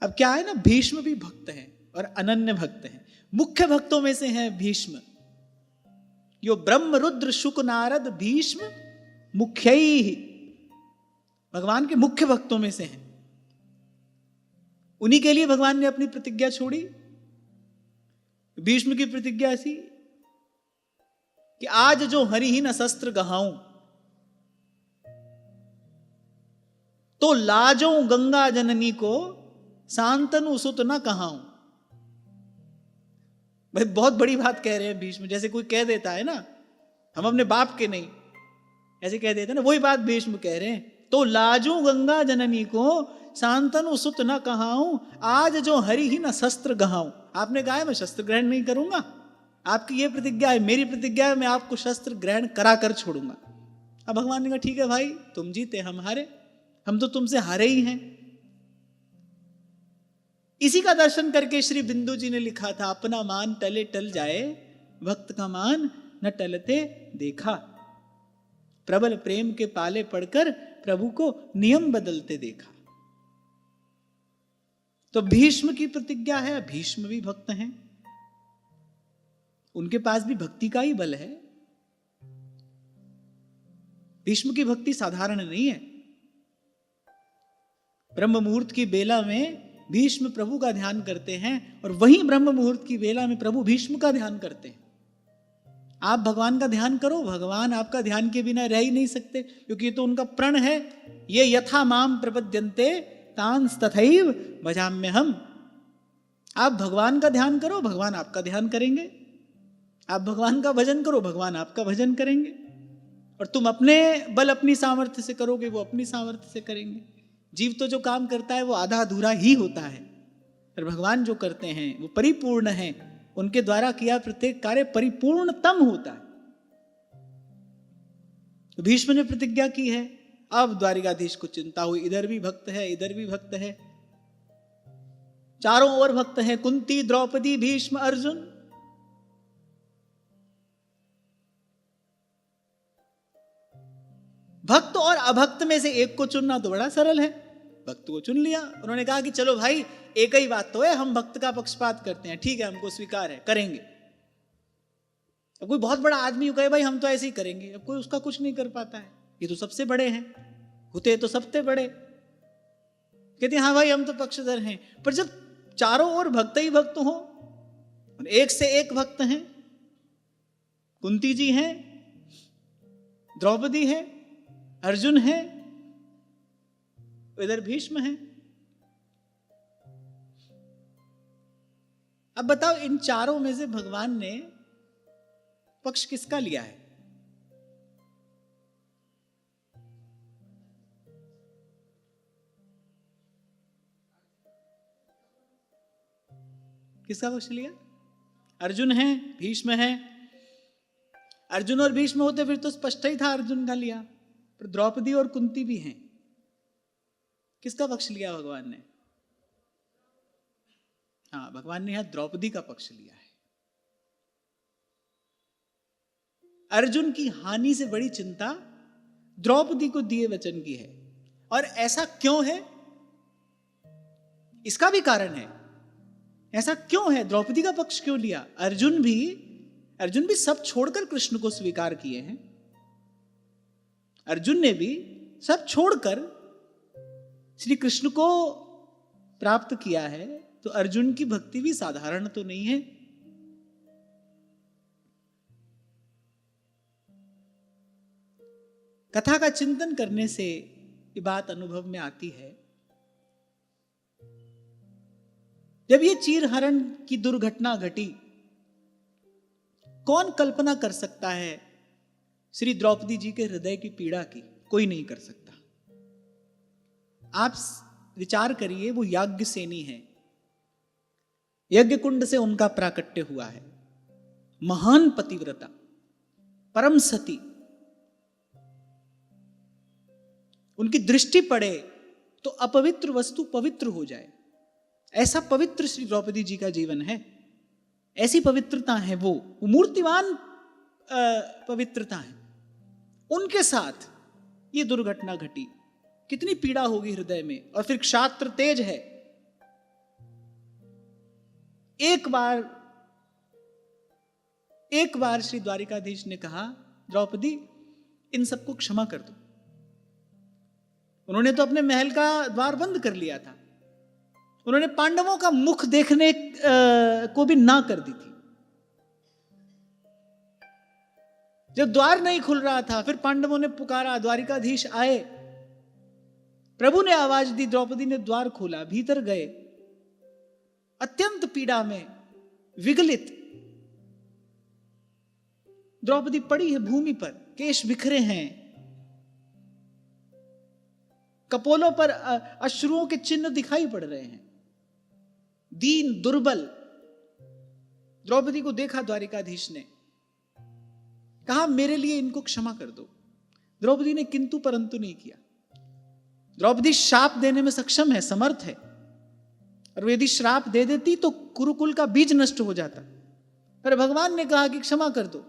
अब क्या है ना, भीष्म भी भक्त हैं और अनन्य भक्त हैं। मुख्य भक्तों में से हैं भीष्म। यो ब्रह्म रुद्र शुक नारद भीष्म मुख्य ही, भगवान के मुख्य भक्तों में से हैं। उन्हीं के लिए भगवान ने अपनी प्रतिज्ञा छोड़ी। भीष्म की प्रतिज्ञा ऐसी कि आज जो हरिहीन शस्त्र गहाऊं, तो लाजों गंगा जननी को शांतनु सुत न कहाऊं। भाई बहुत बड़ी बात कह रहे हैं भीष्म, जैसे कोई कह देता है ना हम अपने बाप के नहीं, ऐसे कह देते ना, वही बात भीष्म कह रहे हैं। तो लाजू गंगा जननी को शांतनु सुत न कहाऊं, आज जो हरि ही न शस्त्र गहाऊं। आपने कहा है मैं शस्त्र ग्रहण नहीं करूंगा, आपकी ये प्रतिज्ञा है, मेरी प्रतिज्ञा है मैं आपको शस्त्र ग्रहण करा कर छोड़ूंगा। अब भगवान ने कहा ठीक है भाई, तुम जीते हम हारे, हम तो तुमसे हारे ही हैं। इसी का दर्शन करके श्री बिंदु जी ने लिखा था, अपना मान टले टल जाए, भक्त का मान न टलते देखा। प्रबल प्रेम के पाले पड़कर प्रभु को नियम बदलते देखा। तो भीष्म की प्रतिज्ञा है, भीष्म भी भक्त हैं, उनके पास भी भक्ति का ही बल है। भीष्म की भक्ति साधारण नहीं है। ब्रह्म मुहूर्त की बेला में भीष्म प्रभु का ध्यान करते हैं और वहीं ब्रह्म मुहूर्त की बेला में प्रभु भीष्म का ध्यान करते हैं। आप भगवान का ध्यान करो, भगवान आपका ध्यान के बिना रह ही नहीं सकते, क्योंकि ये तो उनका प्रण है। ये यथा माम प्रपद्यन्ते तांस तथैव भजाम्यहम्। आप भगवान का ध्यान करो, भगवान आपका ध्यान करेंगे। आप भगवान का भजन करो, भगवान आपका भजन करेंगे। और तुम अपने बल अपनी सामर्थ्य से करोगे, वो अपनी सामर्थ्य से करेंगे। जीव तो जो काम करता है वो आधा अधूरा ही होता है, पर भगवान जो करते हैं वो परिपूर्ण है, उनके द्वारा किया प्रत्येक कार्य परिपूर्णतम होता है। तो भीष्म ने प्रतिज्ञा की है, अब द्वारिकाधीश को चिंता हुई, इधर भी भक्त है, इधर भी भक्त है, चारों ओर भक्त है, कुंती, द्रौपदी, भीष्म, अर्जुन। भक्त और अभक्त में से एक को चुनना तो बड़ा सरल है, भक्त को चुन लिया। उन्होंने कहा कि चलो भाई एक ही बात तो है, हम भक्त का पक्षपात करते हैं, ठीक है हमको स्वीकार है, करेंगे। अब कोई बहुत बड़ा आदमी कहे भाई हम तो ऐसे ही करेंगे, अब कोई उसका कुछ नहीं कर पाता है, ये तो सबसे बड़े हैं, होते तो सबसे बड़े, कहते हैं हाँ भाई हम तो पक्षधर हैं। पर जब चारों ओर भक्त ही भक्त हो, एक से एक भक्त हैं, कुंती जी हैं, द्रौपदी है, अर्जुन है, इधर भीष्म है। अब बताओ इन चारों में से भगवान ने पक्ष किसका लिया है? किसका पक्ष लिया? अर्जुन है, भीष्म है। अर्जुन और भीष्म होते फिर तो स्पष्ट ही था अर्जुन का लिया, पर द्रौपदी और कुंती भी हैं, किसका पक्ष लिया भगवान ने? हाँ, भगवान ने यहां द्रौपदी का पक्ष लिया है। अर्जुन की हानि से बड़ी चिंता द्रौपदी को दिए वचन की है। और ऐसा क्यों है? इसका भी कारण है। ऐसा क्यों है? द्रौपदी का पक्ष क्यों लिया? अर्जुन भी सब छोड़कर कृष्ण को स्वीकार किए हैं। अर्जुन ने भी सब छोड़कर श्री कृष्ण को प्राप्त किया है, तो अर्जुन की भक्ति भी साधारण तो नहीं है। कथा का चिंतन करने से ये बात अनुभव में आती है। जब ये चीरहरण की दुर्घटना घटी, कौन कल्पना कर सकता है श्री द्रौपदी जी के हृदय की पीड़ा की? कोई नहीं कर सकता। आप विचार करिए, वो याज्ञसेनी है, यज्ञ कुंड से उनका प्राकट्य हुआ है, महान पतिव्रता, परम सती। उनकी दृष्टि पड़े तो अपवित्र वस्तु पवित्र हो जाए, ऐसा पवित्र श्री द्रौपदी जी का जीवन है, ऐसी पवित्रता है, वो मूर्तिमान पवित्रता है। उनके साथ ये दुर्घटना घटी, कितनी पीड़ा होगी हृदय में। और फिर क्षात्र तेज है। एक बार श्री द्वारिकाधीश ने कहा, द्रौपदी इन सबको क्षमा कर दो। उन्होंने तो अपने महल का द्वार बंद कर लिया था, उन्होंने पांडवों का मुख देखने को भी ना कर दी थी। जब द्वार नहीं खुल रहा था, फिर पांडवों ने पुकारा, द्वारिकाधीश आए, प्रभु ने आवाज दी, द्रौपदी ने द्वार खोला, भीतर गए, अत्यंत पीड़ा में विगलित द्रौपदी पड़ी है भूमि पर, केश बिखरे हैं, कपोलों पर अश्रुओं के चिन्ह दिखाई पड़ रहे हैं, दीन दुर्बल। द्रौपदी को देखा द्वारिकाधीश ने, कहा मेरे लिए इनको क्षमा कर दो। द्रौपदी ने किंतु परंतु नहीं किया। द्रौपदी श्राप देने में सक्षम है, समर्थ है, और यदि श्राप दे देती तो कुरुकुल का बीज नष्ट हो जाता। पर भगवान ने कहा कि क्षमा कर दो।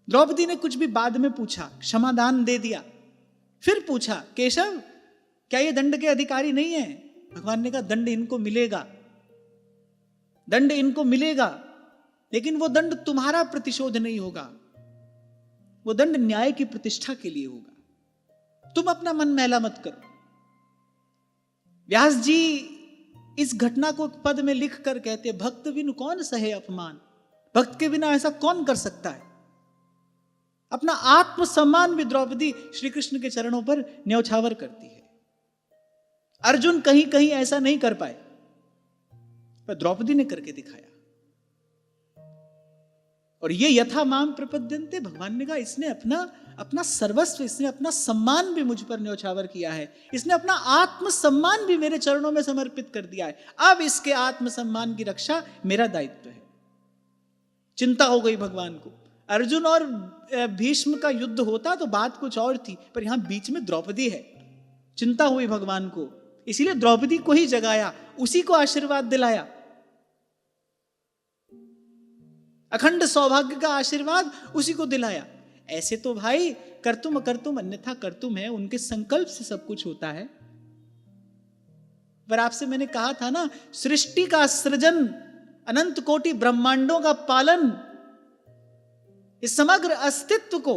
द्रौपदी ने कुछ भी बाद में पूछा, क्षमादान दे दिया। फिर पूछा, केशव क्या ये दंड के अधिकारी नहीं है? भगवान ने कहा दंड इनको मिलेगा, दंड इनको मिलेगा, लेकिन वो दंड तुम्हारा प्रतिशोध नहीं होगा, वो दंड न्याय की प्रतिष्ठा के लिए होगा। तुम अपना मन मैला मत करो। व्यास जी इस घटना को पद में लिख कर कहते, भक्त बिन कौन सहे अपमान, भक्त के बिना ऐसा कौन कर सकता है। अपना आत्मसम्मान भी द्रौपदी श्री कृष्ण के चरणों पर न्यौछावर करती है। अर्जुन कहीं कहीं ऐसा नहीं कर पाए, पर द्रौपदी ने करके दिखाया। और ये यथा माम प्रपद्यन्ते, भगवान ने कहा इसने अपना सर्वस्व, इसने अपना सम्मान भी मुझ पर न्यौछावर किया है, इसने अपना आत्मसम्मान भी मेरे चरणों में समर्पित कर दिया है। अब इसके आत्मसम्मान की रक्षा मेरा दायित्व है। चिंता हो गई भगवान को। अर्जुन और भीष्म का युद्ध होता तो बात कुछ और थी, पर यहां बीच में द्रौपदी है। चिंता हुई भगवान को, इसीलिए द्रौपदी को ही जगाया, उसी को आशीर्वाद दिलाया। अखंड सौभाग्य का आशीर्वाद उसी को दिलाया। ऐसे तो भाई कर्तुम अकर्तुम अन्यथा कर्तुम है, उनके संकल्प से सब कुछ होता है। पर आपसे मैंने कहा था ना, सृष्टि का सृजन, अनंत कोटि ब्रह्मांडों का पालन, इस समग्र अस्तित्व को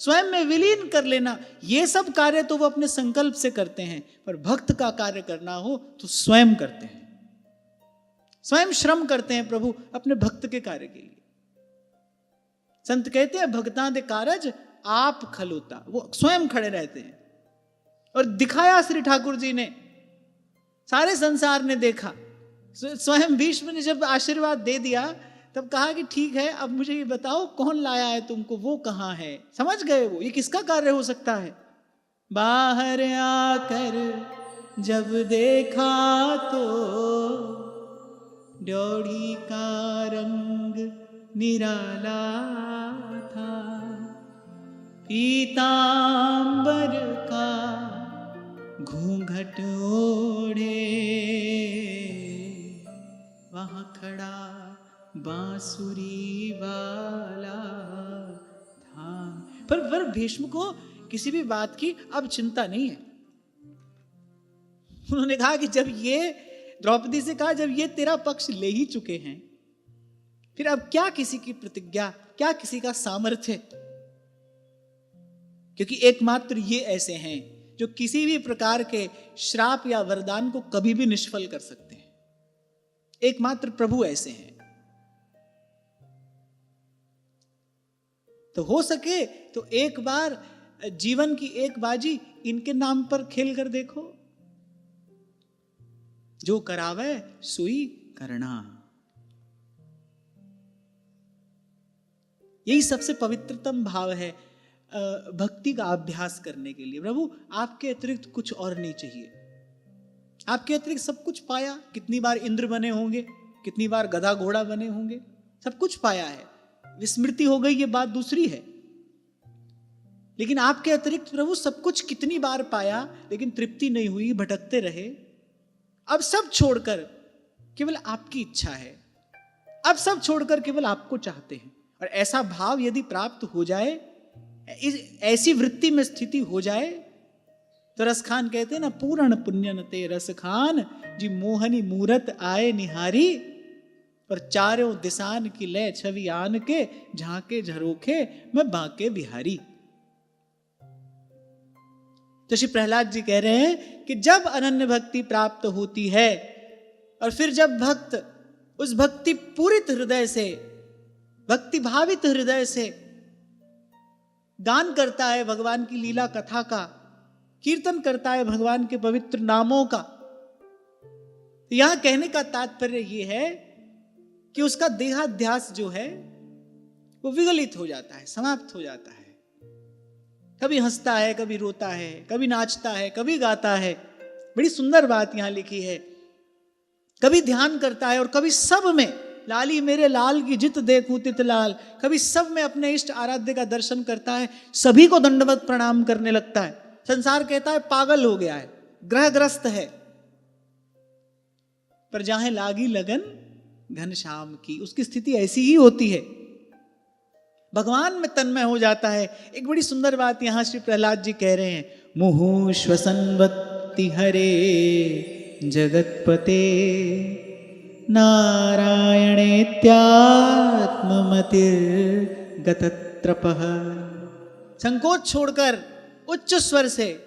स्वयं में विलीन कर लेना, ये सब कार्य तो वो अपने संकल्प से करते हैं, पर भक्त का कार्य करना हो तो स्वयं करते हैं, स्वयं श्रम करते हैं प्रभु अपने भक्त के कार्य के लिए। संत कहते हैं भक्तां दे कारज आप खलोता, वो स्वयं खड़े रहते हैं। और दिखाया श्री ठाकुर जी ने, सारे संसार ने देखा। स्वयं भीष्म ने जब आशीर्वाद दे दिया तब कहा कि ठीक है, अब मुझे ये बताओ कौन लाया है तुमको, वो कहाँ है। समझ गए वो, ये किसका कार्य हो सकता है। बाहर आकर जब देखा तो ड्योढ़ी का रंग निराला था, पीतांबर का घूंघट ओढ़े वहां खड़ा बांसुरी वाला था। पर भीष्म को किसी भी बात की अब चिंता नहीं है। उन्होंने कहा कि जब ये द्रौपदी से कहा, जब ये तेरा पक्ष ले ही चुके हैं, फिर अब क्या किसी की प्रतिज्ञा, क्या किसी का सामर्थ्य। क्योंकि एकमात्र ये ऐसे हैं जो किसी भी प्रकार के श्राप या वरदान को कभी भी निष्फल कर सकते हैं। एकमात्र प्रभु ऐसे हैं। तो हो सके तो एक बार जीवन की एक बाजी इनके नाम पर खेल कर देखो। जो करावे सुई करना, यही सबसे पवित्रतम भाव है भक्ति का अभ्यास करने के लिए। प्रभु आपके अतिरिक्त कुछ और नहीं चाहिए। आपके अतिरिक्त सब कुछ पाया। कितनी बार इंद्र बने होंगे, कितनी बार गधा घोड़ा बने होंगे, सब कुछ पाया है। विस्मृति हो गई ये बात दूसरी है, लेकिन आपके अतिरिक्त प्रभु सब कुछ कितनी बार पाया, लेकिन तृप्ति नहीं हुई, भटकते रहे। अब सब छोड़कर केवल आपकी इच्छा है, अब सब छोड़कर केवल आपको चाहते हैं। और ऐसा भाव यदि प्राप्त हो जाए, ऐसी वृत्ति में स्थिति हो जाए, तो रसखान कहते हैं ना, पूर्ण पुण्यन ते रसखान जी मोहनी मूरत आए निहारी, और चारों दिसान की लय छवि आन के झांके झरोखे मैं बांके बिहारी। तो श्री प्रहलाद जी कह रहे हैं कि जब अनन्य भक्ति प्राप्त होती है, और फिर जब भक्त उस भक्ति पूरित हृदय से, भक्ति भावित हृदय से गान करता है भगवान की लीला कथा का, कीर्तन करता है भगवान के पवित्र नामों का, यहां कहने का तात्पर्य यह है कि उसका देहाध्यास जो है वो विगलित हो जाता है, समाप्त हो जाता है। कभी हंसता है, कभी रोता है, कभी नाचता है, कभी गाता है। बड़ी सुंदर बात यहां लिखी है। कभी ध्यान करता है और कभी सब में लाली मेरे लाल की जित देखूं तित लाल, कभी सब में अपने इष्ट आराध्य का दर्शन करता है, सभी को दंडवत प्रणाम करने लगता है। संसार कहता है पागल हो गया है, ग्रहग्रस्त है, पर जहां लागी लगन घनश्याम की, उसकी स्थिति ऐसी ही होती है, भगवान में तन्मय हो जाता है। एक बड़ी सुंदर बात यहां श्री प्रहलाद जी कह रहे हैं, मुहु श्वसनवत्ति हरे जगतपते नारायणेत्यात्ममतिर्गतत्रपः। संकोच छोड़कर उच्च स्वर से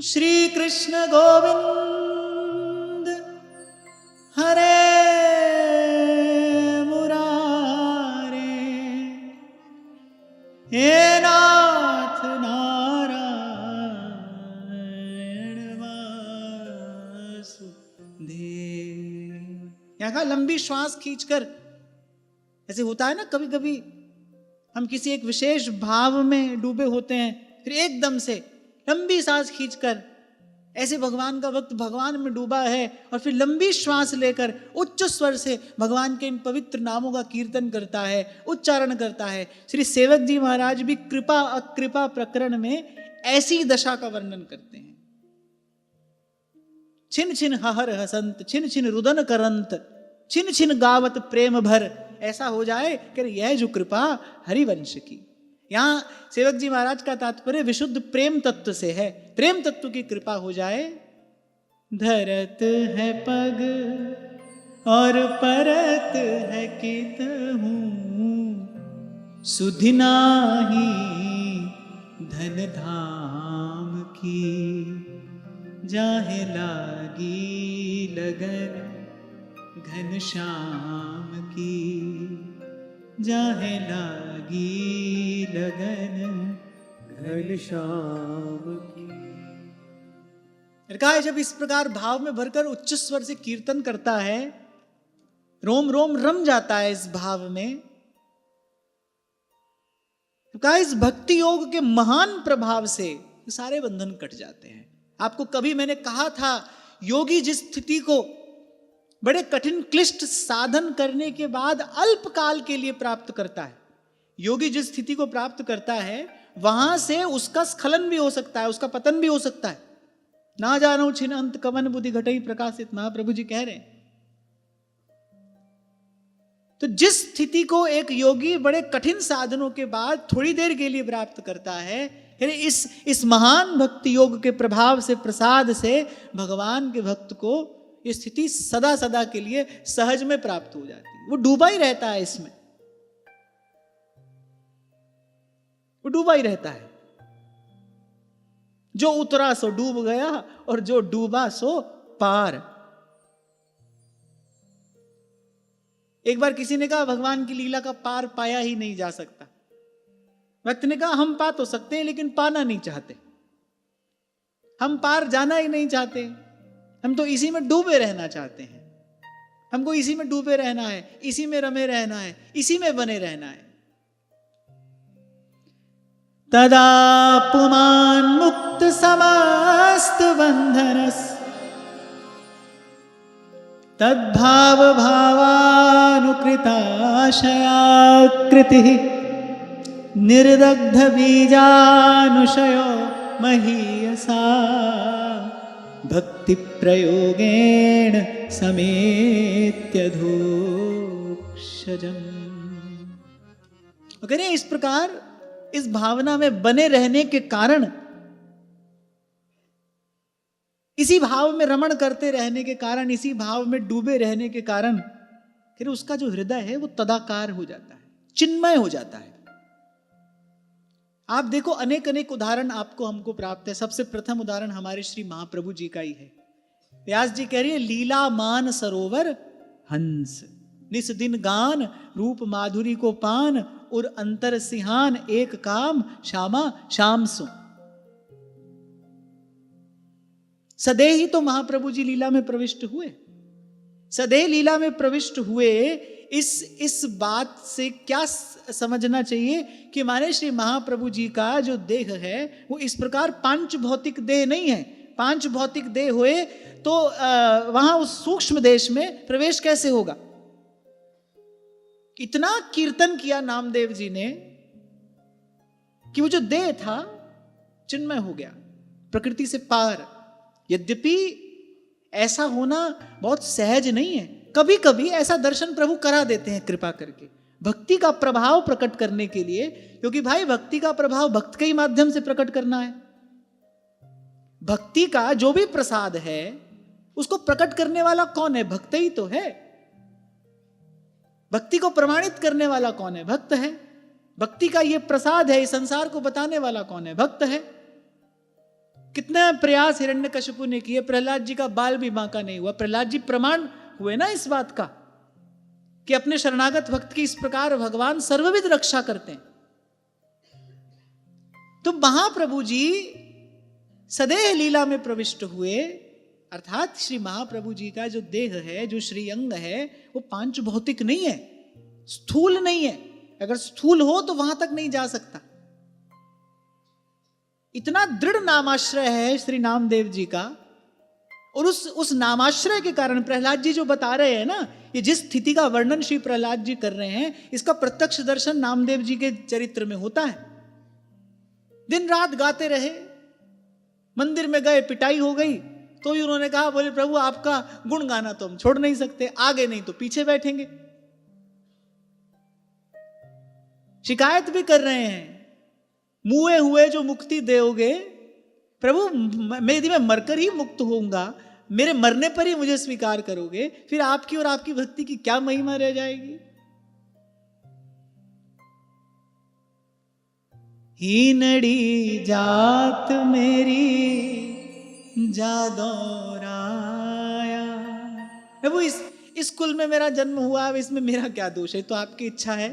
श्री कृष्ण गोविंद हरे मुरारे हे नाथ नारायण वासुदेव। यहाँ का लंबी श्वास खींचकर, ऐसे होता है ना कभी कभी हम किसी एक विशेष भाव में डूबे होते हैं, फिर एकदम से लंबी सांस खींचकर, ऐसे भगवान का भक्त भगवान में डूबा है और फिर लंबी श्वास लेकर उच्च स्वर से भगवान के इन पवित्र नामों का कीर्तन करता है, उच्चारण करता है। श्री सेवक जी महाराज भी कृपा अकृपा प्रकरण में ऐसी दशा का वर्णन करते हैं। छिन छिन हहर हसंत, छिन छिन रुदन करंत, छिन छिन गावत प्रेम भर। ऐसा हो जाए कि यह जो कृपा हरिवंश की। यहां सेवक जी महाराज का तात्पर्य विशुद्ध प्रेम तत्व से है, प्रेम तत्व की कृपा हो जाए। धरत है पग और परत है कितहूं, सुधि नाही धन धाम की, जाहे लागी लगन घनश्याम की, जाहे लागी लगन घनश्याम की। कहा जब इस प्रकार भाव में भरकर उच्च स्वर से कीर्तन करता है, रोम रोम रम जाता है इस भाव में। तो कहा इस भक्ति योग के महान प्रभाव से सारे बंधन कट जाते हैं। आपको कभी मैंने कहा था, योगी जिस स्थिति को बड़े कठिन क्लिष्ट साधन करने के बाद अल्प काल के लिए प्राप्त करता है, योगी जिस स्थिति को प्राप्त करता है वहां से उसका स्खलन भी हो सकता है, उसका पतन भी हो सकता है। ना जानो छिन अंत कवन बुद्धि घटई प्रकाशित, महाप्रभु जी कह रहे हैं। तो जिस स्थिति को एक योगी बड़े कठिन साधनों के बाद थोड़ी देर के लिए प्राप्त करता है, इस महान भक्ति योग के प्रभाव से, प्रसाद से भगवान के भक्त को ये स्थिति सदा सदा के लिए सहज में प्राप्त हो जाती है। वो डूबा ही रहता है इसमें, वो डूबा ही रहता है। जो उतरा सो डूब गया और जो डूबा सो पार। एक बार किसी ने कहा भगवान की लीला का पार पाया ही नहीं जा सकता। भक्त ने कहा हम पा तो सकते हैं लेकिन पाना नहीं चाहते, हम पार जाना ही नहीं चाहते, हम तो इसी में डूबे रहना चाहते हैं। हमको इसी में डूबे रहना है, इसी में रमे रहना है, इसी में बने रहना है। तदा पुमान मुक्त समस्त बंधनस, तद्भाव भावानुकृताशयाकृति, निर्दग्ध बीजानुशयो महीयसा, भक्ति प्रयोगेण समेत्यधोक्षजम्। अगर इस प्रकार इस भावना में बने रहने के कारण, इसी भाव में रमण करते रहने के कारण, इसी भाव में डूबे रहने के कारण फिर उसका जो हृदय है वो तदाकार हो जाता है, चिन्मय हो जाता है। आप देखो अनेक अनेक उदाहरण आपको हमको प्राप्त है। सबसे प्रथम उदाहरण हमारे श्री महाप्रभु जी का ही है। व्यास जी कह रही है, लीला मान सरोवर हंस, निस दिन गान रूप माधुरी को पान, और अंतर सिहान एक काम श्यामा श्याम सो। सदैव ही तो महाप्रभु जी लीला में प्रविष्ट हुए। सदैव लीला में प्रविष्ट हुए, इस बात से क्या समझना चाहिए कि माने श्री महाप्रभु जी का जो देह है वो इस प्रकार पांच भौतिक देह नहीं है। पांच भौतिक देह हुए तो वहां उस सूक्ष्म देश में प्रवेश कैसे होगा। इतना कीर्तन किया नामदेव जी ने कि वो जो देह था चिन्मय हो गया, प्रकृति से पार। यद्यपि ऐसा होना बहुत सहज नहीं है, कभी कभी ऐसा दर्शन प्रभु करा देते हैं कृपा करके, भक्ति का प्रभाव प्रकट करने के लिए, क्योंकि भाई भक्ति का प्रभाव भक्त के ही माध्यम से प्रकट करना है। भक्ति का जो भी प्रसाद है उसको प्रकट करने वाला कौन है? भक्त ही तो है। भक्ति को प्रमाणित करने वाला कौन है? भक्त है। भक्ति का ये प्रसाद है, इस संसार को बताने वाला कौन है? भक्त है। कितने प्रयास हिरण्यकशिपु ने किए, प्रहलाद जी का बाल भी बांका नहीं हुआ। प्रहलाद जी प्रमाण हुए ना इस बात का कि अपने शरणागत भक्त की इस प्रकार भगवान सर्वविध रक्षा करते हैं। तो महाप्रभु जी सदैव लीला में प्रविष्ट हुए, अर्थात श्री महाप्रभु जी का जो देह है, जो श्रीअंग है, वो पांच भौतिक नहीं है, स्थूल नहीं है। अगर स्थूल हो तो वहां तक नहीं जा सकता। इतना दृढ़ नामाश्रय है श्री नामदेव जी का, और उस नामाश्रय के कारण प्रहलाद जी जो बता रहे हैं ना, ये जिस स्थिति का वर्णन श्री प्रहलाद जी कर रहे हैं, इसका प्रत्यक्ष दर्शन नामदेव जी के चरित्र में होता है। दिन रात गाते रहे, मंदिर में गए, पिटाई हो गई, तो ही उन्होंने कहा, बोले प्रभु आपका गुण गाना तो हम छोड़ नहीं सकते, आगे नहीं तो पीछे बैठेंगे। शिकायत भी कर रहे हैं, मुए हुए जो मुक्ति दोगे प्रभु, यदि मैं मरकर ही मुक्त होऊंगा, मेरे मरने पर ही मुझे स्वीकार करोगे, फिर आपकी और आपकी भक्ति की क्या महिमा रह जाएगी। हीनड़ी जात मेरी जादौराया, प्रभु इस कुल में मेरा जन्म हुआ, अब इसमें मेरा क्या दोष है? तो आपकी इच्छा है।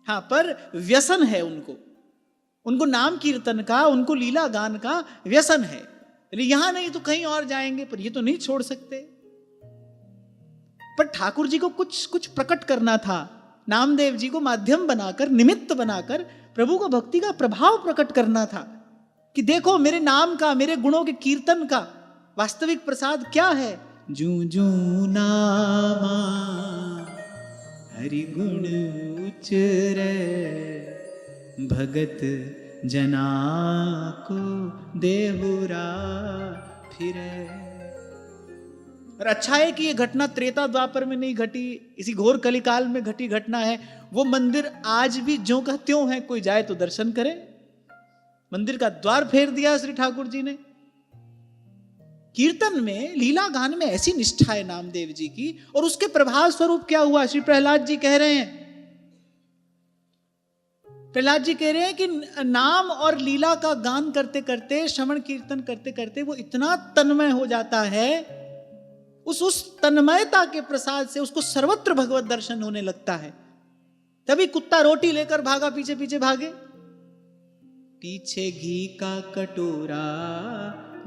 हाँ, पर व्यसन है उनको नाम कीर्तन का, उनको लीला गान का व्यसन है। यहां नहीं तो कहीं और जाएंगे, पर ये तो नहीं छोड़ सकते। पर ठाकुर जी को कुछ प्रकट करना था, नामदेव जी को माध्यम बनाकर, निमित्त बनाकर प्रभु को भक्ति का प्रभाव प्रकट करना था कि देखो मेरे नाम का, मेरे गुणों के कीर्तन का वास्तविक प्रसाद क्या है। जू जू नामा हरि गुण उचरे, भगत जना को देहुरा फिरे। और अच्छा है कि ये घटना त्रेता द्वापर में नहीं घटी, इसी घोर कलिकाल में घटी घटना है। वो मंदिर आज भी ज्यों का त्यों है, कोई जाए तो दर्शन करे। मंदिर का द्वार फेर दिया श्री ठाकुर जी ने। कीर्तन में, लीला गान में ऐसी निष्ठा है नामदेव जी की, और उसके प्रभाव स्वरूप क्या हुआ? श्री प्रहलाद जी कह रहे हैं, प्रहलाद जी कह रहे हैं कि नाम और लीला का गान करते करते, श्रवण कीर्तन करते करते वो इतना तन्मय हो जाता है, उस तन्मयता के प्रसाद से उसको सर्वत्र भगवत दर्शन होने लगता है। तभी कुत्ता रोटी लेकर भागा, पीछे पीछे भागे, पीछे घी का कटोरा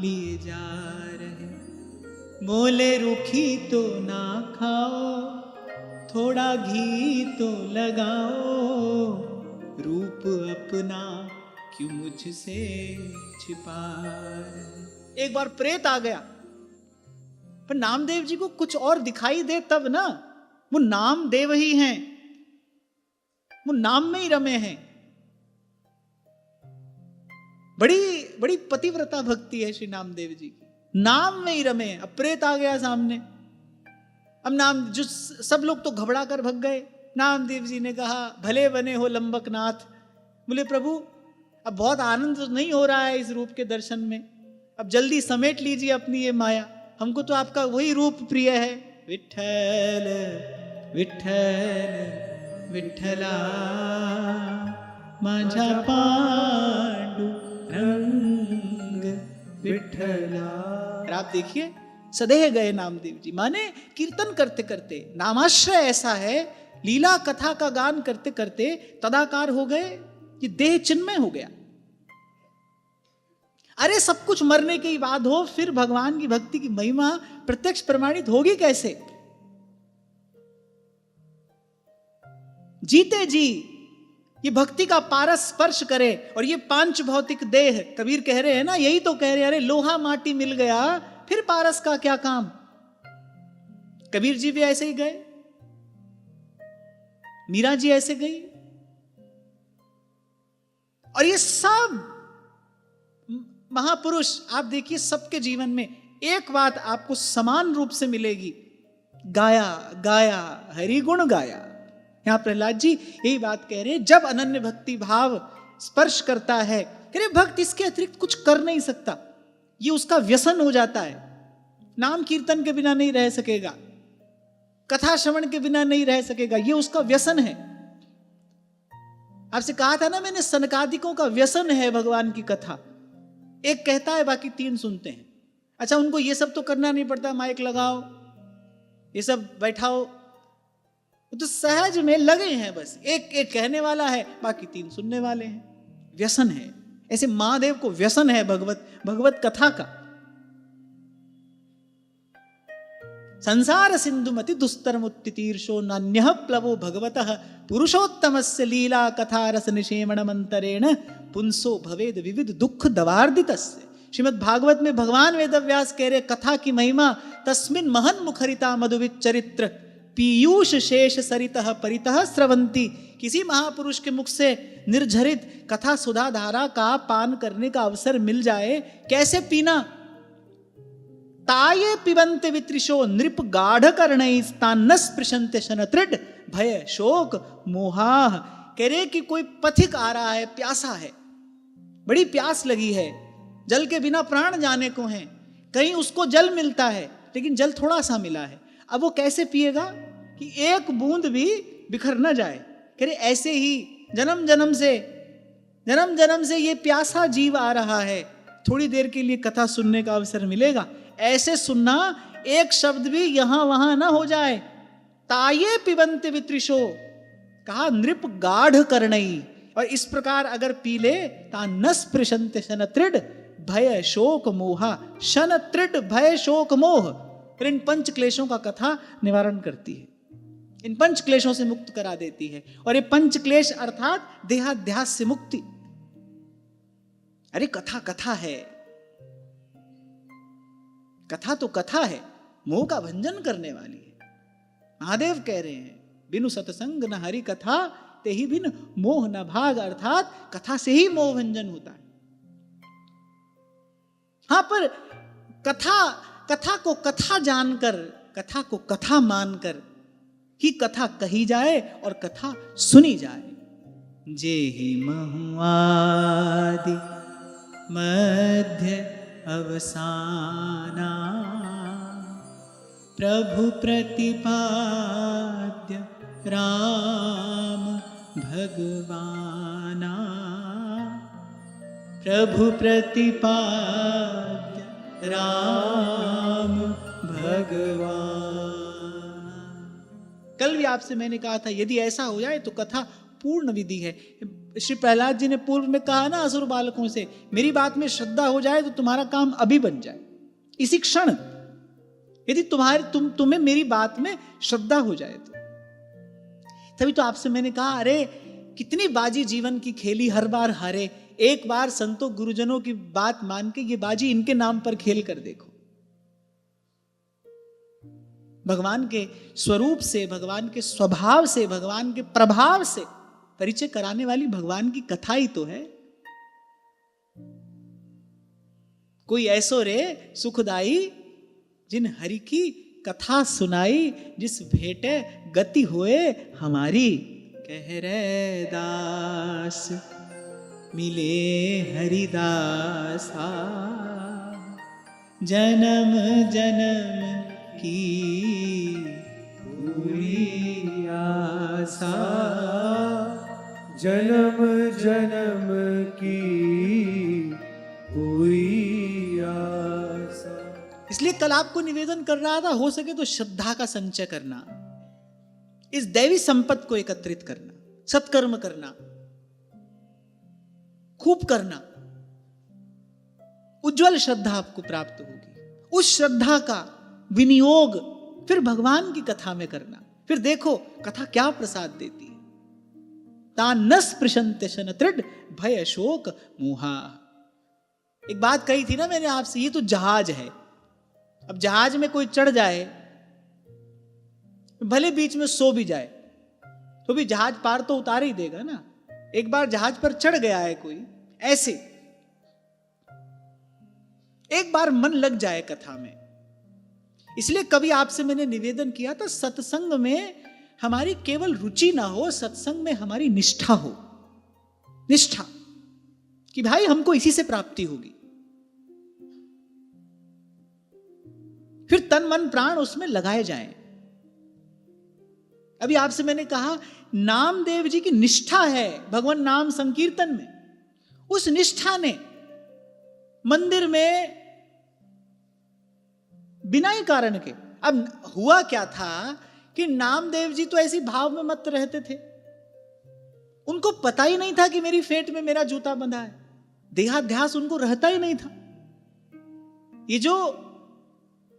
लिए जा रहे, बोले रूखी तो ना खाओ, थोड़ा घी तो लगाओ, रूप अपना क्यों मुझसे छिपा। एक बार प्रेत आ गया, पर नामदेव जी को कुछ और दिखाई दे तब ना। वो नामदेव ही हैं, वो नाम में ही रमे हैं। बड़ी बड़ी पतिव्रता भक्ति है श्री नामदेव जी की, नाम में ही रमे। अब प्रेत आ गया सामने, अब नाम जो सब लोग तो घबरा कर भग गए। नामदेव जी ने कहा, भले बने हो लंबकनाथ। बोले प्रभु अब बहुत आनंद तो नहीं हो रहा है इस रूप के दर्शन में, अब जल्दी समेट लीजिए अपनी ये माया, हमको तो आपका वही रूप प्रिय है। विठ्ठल विठ्ठल विठ्ठला माझा पांडु रंग विठ्ठला। आप देखिए सदैह गए नामदेव जी, माने कीर्तन करते करते, नामाश्रय ऐसा है, लीला कथा का गान करते करते तदाकार हो गए कि देह चिन्मय हो गया। अरे सब कुछ मरने के बाद हो, फिर भगवान की भक्ति की महिमा प्रत्यक्ष प्रमाणित होगी कैसे? जीते जी ये भक्ति का पारस स्पर्श करे, और ये पांच भौतिक देह, कबीर कह रहे हैं ना, यही तो कह रहे हैं, अरे लोहा माटी मिल गया, फिर पारस का क्या काम? कबीर जी भी ऐसे ही गए, मीरा जी ऐसे गई, और ये सब महापुरुष आप देखिए, सबके जीवन में एक बात आपको समान रूप से मिलेगी, गाया गाया हरि गुण गाया। यहां प्रहलाद जी यही बात कह रहे हैं, जब अनन्य भक्ति भाव स्पर्श करता है, कह रहे भक्त इसके अतिरिक्त कुछ कर नहीं सकता, ये उसका व्यसन हो जाता है। नाम कीर्तन के बिना नहीं रह सकेगा, कथा श्रवण के बिना नहीं रह सकेगा, ये उसका व्यसन है। आपसे कहा था ना मैंने, सनकादिकों का व्यसन है भगवान की कथा। एक कहता है, बाकी तीन सुनते हैं। अच्छा, उनको ये सब तो करना नहीं पड़ता, माइक लगाओ, ये सब बैठाओ, तो सहज में लगे हैं, बस एक एक कहने वाला है, बाकी तीन सुनने वाले हैं। व्यसन है। ऐसे महादेव को व्यसन है भगवत कथा का। संसार सिंधुमति दुस्तरमुत्तीर्षो नान्यः प्लवो भगवतः पुरुषोत्तमस्य लीला कथा रस निषेमण मंतरेण पुंसो भवेद विविध दुख दवार्दितस्य। श्रीमद् भागवत में भगवान वेदव्यास कह रहे, कथा की महिमा तस्मिन् महन मुखरिता मधुवित चरित्र पीयूष शेष सरितः परितः स्रवंती। किसी महापुरुष के मुख से निर्झरित कथा सुधा धारा का पान करने का अवसर मिल जाए, कैसे पीना? ताये पिबंते वित्रिशो नृप गाढ़ कर्णैस्तान्न स्पृशन्ते शनत्रिड भय शोक मोहाः। कह रहे कि कोई पथिक आ रहा है, प्यासा है, बड़ी प्यास लगी है, जल के बिना प्राण जाने को हैं, कहीं उसको जल मिलता है, लेकिन जल थोड़ा सा मिला है, अब वो कैसे पिएगा कि एक बूंद भी बिखर न जाए। कह रहे ऐसे ही जन्म जन्म से ये प्यासा जीव आ रहा है, थोड़ी देर के लिए कथा सुनने का अवसर मिलेगा, ऐसे सुनना, एक शब्द भी यहां वहां ना हो जाए। ताये पिबंते वित्रिशो, कहा नृप गाढ़ कर्णई, और इस प्रकार अगर पी ले, तान्न स्पृशन्ते शनत्रिड भय शोक मोहा। शनत्रिड भय शोक मोह, फिर इन पंच क्लेशों का कथा निवारण करती है, इन पंच क्लेशों से मुक्त करा देती है। और ये पंच क्लेश अर्थात देहाध्यास से मुक्ति। अरे कथा कथा है, कथा तो कथा है, मोह का भंजन करने वाली है। महादेव कह रहे हैं, बिनु सत्संग न हरि कथा ते ही बिन मोह न भाग, अर्थात कथा से ही मोह भंजन होता है। हां, पर कथा को कथा जानकर, कथा को कथा मानकर ही कथा कही जाए और कथा सुनी जाए। जेहि महुआदि मध्य अवसाना प्रभु प्रतिपाद्य राम भगवाना। प्रभु प्रतिपाद्य राम भगवान। कल भी आपसे मैंने कहा था, यदि ऐसा हो जाए तो कथा पूर्ण विधि है। श्री प्रहलाद जी ने पूर्व में कहा ना असुर बालकों से, मेरी बात में श्रद्धा हो जाए तो तुम्हारा काम अभी बन जाए, इसी क्षण। यदि तुम्हें मेरी बात में श्रद्धा हो जाए तो। तभी तो आपसे मैंने कहा, अरे कितनी बाजी जीवन की खेली, हर बार हारे, एक बार संतों गुरुजनों की बात मान के ये बाजी इनके नाम पर खेल कर देखो। भगवान के स्वरूप से, भगवान के स्वभाव से, भगवान के प्रभाव से परिचय कराने वाली भगवान की कथा ही तो है। कोई ऐसो रे सुखदाई जिन हरि की कथा सुनाई, जिस भेटे गति होए हमारी। कह रे दास मिले हरिदासा, जन्म जन्म की पूरी आशा। जन्म जन्म की हुई आशा। इसलिए कल आपको निवेदन कर रहा था, हो सके तो श्रद्धा का संचय करना, इस दैवी संपत्ति को एकत्रित करना, सत्कर्म करना, खूब करना। उज्जवल श्रद्धा आपको प्राप्त होगी। उस श्रद्धा का विनियोग फिर भगवान की कथा में करना। फिर देखो कथा क्या प्रसाद देती है। तानस प्रशंत शनत्रिड भय शोक मोहा। एक बात कही थी ना मैंने आपसे, ये तो जहाज है। अब जहाज में कोई चढ़ जाए, भले बीच में सो भी जाए, तो भी जहाज पार तो उतार ही देगा ना। एक बार जहाज पर चढ़ गया है कोई, ऐसे एक बार मन लग जाए कथा में। इसलिए कभी आपसे मैंने निवेदन किया था, सत्संग में हमारी केवल रुचि ना हो, सत्संग में हमारी निष्ठा हो। निष्ठा कि भाई हमको इसी से प्राप्ति होगी। फिर तन मन प्राण उसमें लगाए जाएं। अभी आपसे मैंने कहा नामदेव जी की निष्ठा है भगवान नाम संकीर्तन में। उस निष्ठा ने मंदिर में बिना ही कारण के, अब हुआ क्या था कि नामदेव जी तो ऐसी भाव में मत रहते थे, उनको पता ही नहीं था कि मेरी फेट में मेरा जूता बंधा है। देहाध्यास उनको रहता ही नहीं था। ये जो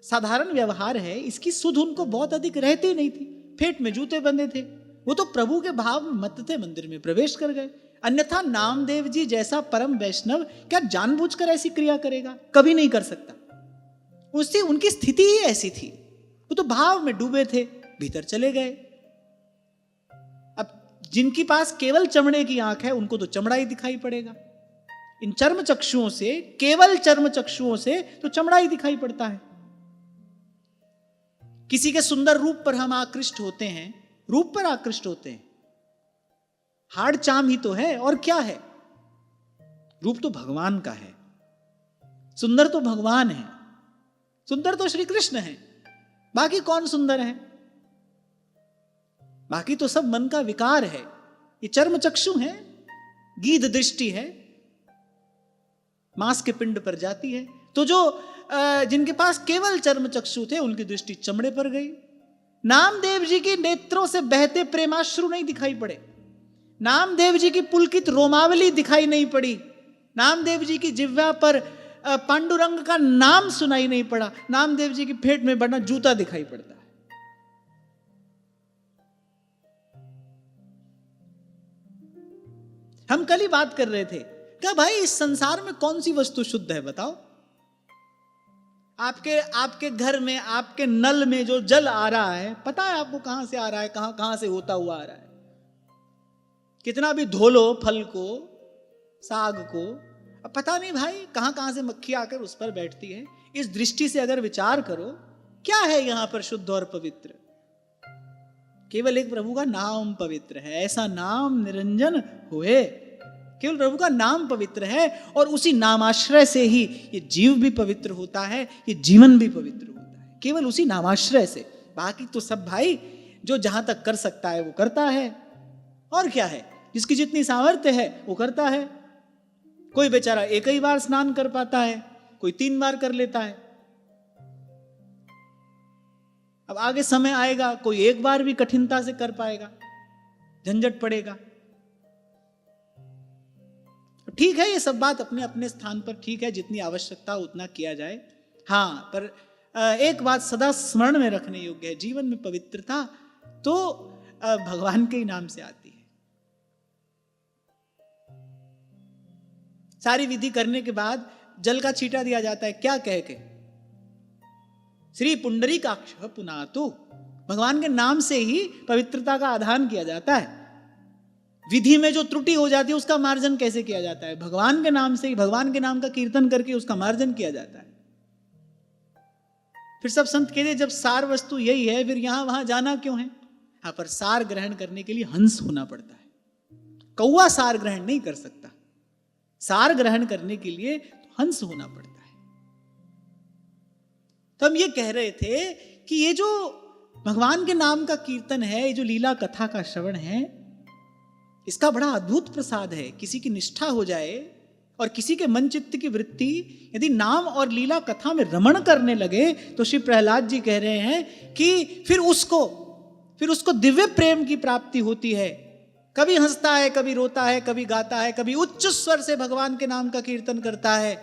साधारण व्यवहार है इसकी सुध उनको बहुत अधिक रहती ही नहीं थी। फेट में जूते बंधे थे, वो तो प्रभु के भाव में मत थे, मंदिर में प्रवेश कर गए। अन्यथा नामदेव जी जैसा परम वैष्णव क्या जानबूझकर ऐसी क्रिया करेगा? कभी नहीं कर सकता। उससे उनकी स्थिति ही ऐसी थी, वो तो भाव में डूबे थे, भीतर चले गए। अब जिनके पास केवल चमड़े की आंख है उनको तो चमड़ा ही दिखाई पड़ेगा। इन चर्म चक्षुओं से, केवल चर्म चक्षुओं से तो चमड़ा ही दिखाई पड़ता है। किसी के सुंदर रूप पर हम आकृष्ट होते हैं, रूप पर आकृष्ट होते हैं, हाड़ चाम ही तो है, और क्या है? रूप तो भगवान का है, सुंदर तो भगवान है, सुंदर तो श्री कृष्ण है। बाकी कौन सुंदर है? बाकी तो सब मन का विकार है। ये चर्म चक्षु है, गीध दृष्टि है, मांस के पिंड पर जाती है। तो जो जिनके पास केवल चर्म चक्षु थे उनकी दृष्टि चमड़े पर गई। नामदेव जी के नेत्रों से बहते प्रेमाश्रु नहीं दिखाई पड़े, नामदेव जी की पुलकित रोमावली दिखाई नहीं पड़ी, नामदेव जी की जिह्वा पर पांडुरंग का नाम सुनाई नहीं पड़ा, नामदेव जी की फेट में बना जूता दिखाई पड़ता है। हम कल ही बात कर रहे थे, क्या भाई इस संसार में कौन सी वस्तु शुद्ध है बताओ? आपके घर में, आपके नल में जो जल आ रहा है, पता है आपको कहां से आ रहा है, कहां से होता हुआ आ रहा है? कितना भी धो लो फल को, साग को, अब पता नहीं भाई कहां से मक्खी आकर उस पर बैठती है। इस दृष्टि से अगर विचार करो, क्या है यहां पर शुद्ध और पवित्र? केवल एक प्रभु का नाम पवित्र है। ऐसा नाम निरंजन हुए, केवल प्रभु का नाम पवित्र है, और उसी नामाश्रय से ही ये जीव भी पवित्र होता है, ये जीवन भी पवित्र होता है, केवल उसी नामाश्रय से। बाकी तो सब भाई जो जहां तक कर सकता है वो करता है, और क्या है, जिसकी जितनी सामर्थ्य है वो करता है। कोई बेचारा एक ही बार स्नान कर पाता है, कोई 3 बार कर लेता है। अब आगे समय आएगा कोई एक बार भी कठिनता से कर पाएगा, झंझट पड़ेगा। ठीक है, ये सब बात अपने अपने स्थान पर ठीक है, जितनी आवश्यकता उतना किया जाए। हाँ, पर एक बात सदा स्मरण में रखने योग्य है, जीवन में पवित्रता तो भगवान के ही नाम से आती है। सारी विधि करने के बाद जल का छींटा दिया जाता है, क्या कह के? श्री पुंडरीकाक्ष पुनातु। भगवान के नाम से ही पवित्रता का आधान किया जाता है। विधि में जो त्रुटि हो जाती है उसका मार्जन कैसे किया जाता है? भगवान के नाम से ही, भगवान के नाम का कीर्तन करके उसका मार्जन किया जाता है। फिर सब संत कहते जब सार वस्तु यही है, फिर यहां वहां जाना क्यों है? यहां पर सार ग्रहण करने के लिए हंस होना पड़ता है। कौवा सार ग्रहण नहीं कर सकता, सार ग्रहण करने के लिए हंस होना पड़ता है। तो हम ये कह रहे थे कि ये जो भगवान के नाम का कीर्तन है, ये जो लीला कथा का श्रवण है, इसका बड़ा अद्भुत प्रसाद है। किसी की निष्ठा हो जाए और किसी के मन चित्त की वृत्ति यदि नाम और लीला कथा में रमण करने लगे, तो श्री प्रहलाद जी कह रहे हैं कि फिर उसको दिव्य प्रेम की प्राप्ति होती है। कभी हंसता है, कभी रोता है, कभी गाता है, कभी उच्च स्वर से भगवान के नाम का कीर्तन करता है,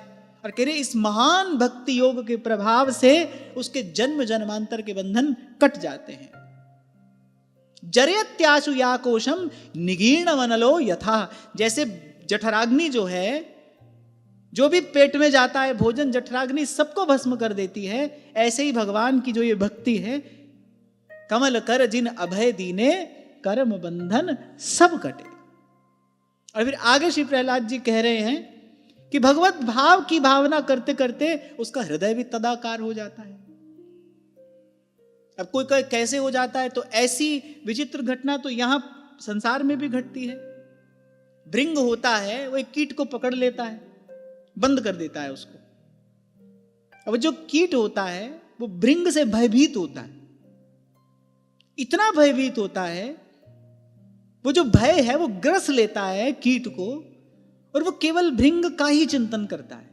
और कह रहे इस महान भक्ति योग के प्रभाव से उसके जन्म जन्मांतर के बंधन कट जाते हैं। जरेत्याशु या कोशम निगीर्ण वनलो यथा, जैसे जठराग्नि जो है, जो भी पेट में जाता है भोजन, जठराग्नि सबको भस्म कर देती है, ऐसे ही भगवान की जो ये भक्ति है, कमल कर जिन अभय दीने कर्म बंधन सब कटे। और फिर आगे श्री प्रहलाद जी कह रहे हैं कि भगवत भाव की भावना करते करते उसका हृदय भी तदाकार हो जाता है। अब कोई कोई कैसे हो जाता है, तो ऐसी विचित्र घटना तो यहां संसार में भी घटती है। भृंग होता है, वो एक कीट को पकड़ लेता है, बंद कर देता है उसको। अब जो कीट होता है वो भृंग से भयभीत होता है, इतना भयभीत होता है, वो जो भय है वो ग्रस लेता है कीट को, और वो केवल भृंग का ही चिंतन करता है,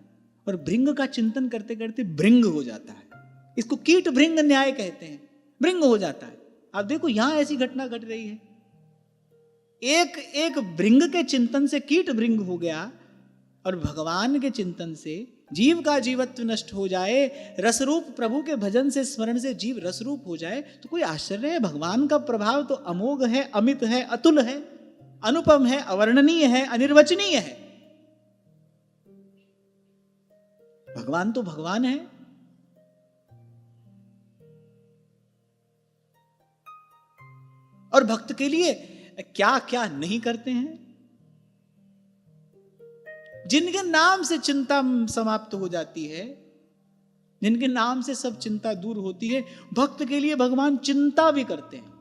और भृंग का चिंतन करते करते भृंग हो जाता है। इसको कीट भृंग न्याय कहते हैं, भृंग हो जाता है। आप देखो यहां ऐसी घटना घट रही है, एक एक भृंग के चिंतन से कीट भृंग हो गया, और भगवान के चिंतन से जीव का जीवत्व नष्ट हो जाए, रसरूप प्रभु के भजन से स्मरण से जीव रसरूप हो जाए, तो कोई आश्चर्य है? भगवान का प्रभाव तो अमोघ है, अमित है, अतुल है, अनुपम है, अवर्णनीय है, अनिर्वचनीय है। भगवान तो भगवान है। और भक्त के लिए क्या क्या नहीं करते हैं। जिनके नाम से चिंता समाप्त हो जाती है, जिनके नाम से सब चिंता दूर होती है, भक्त के लिए भगवान चिंता भी करते हैं।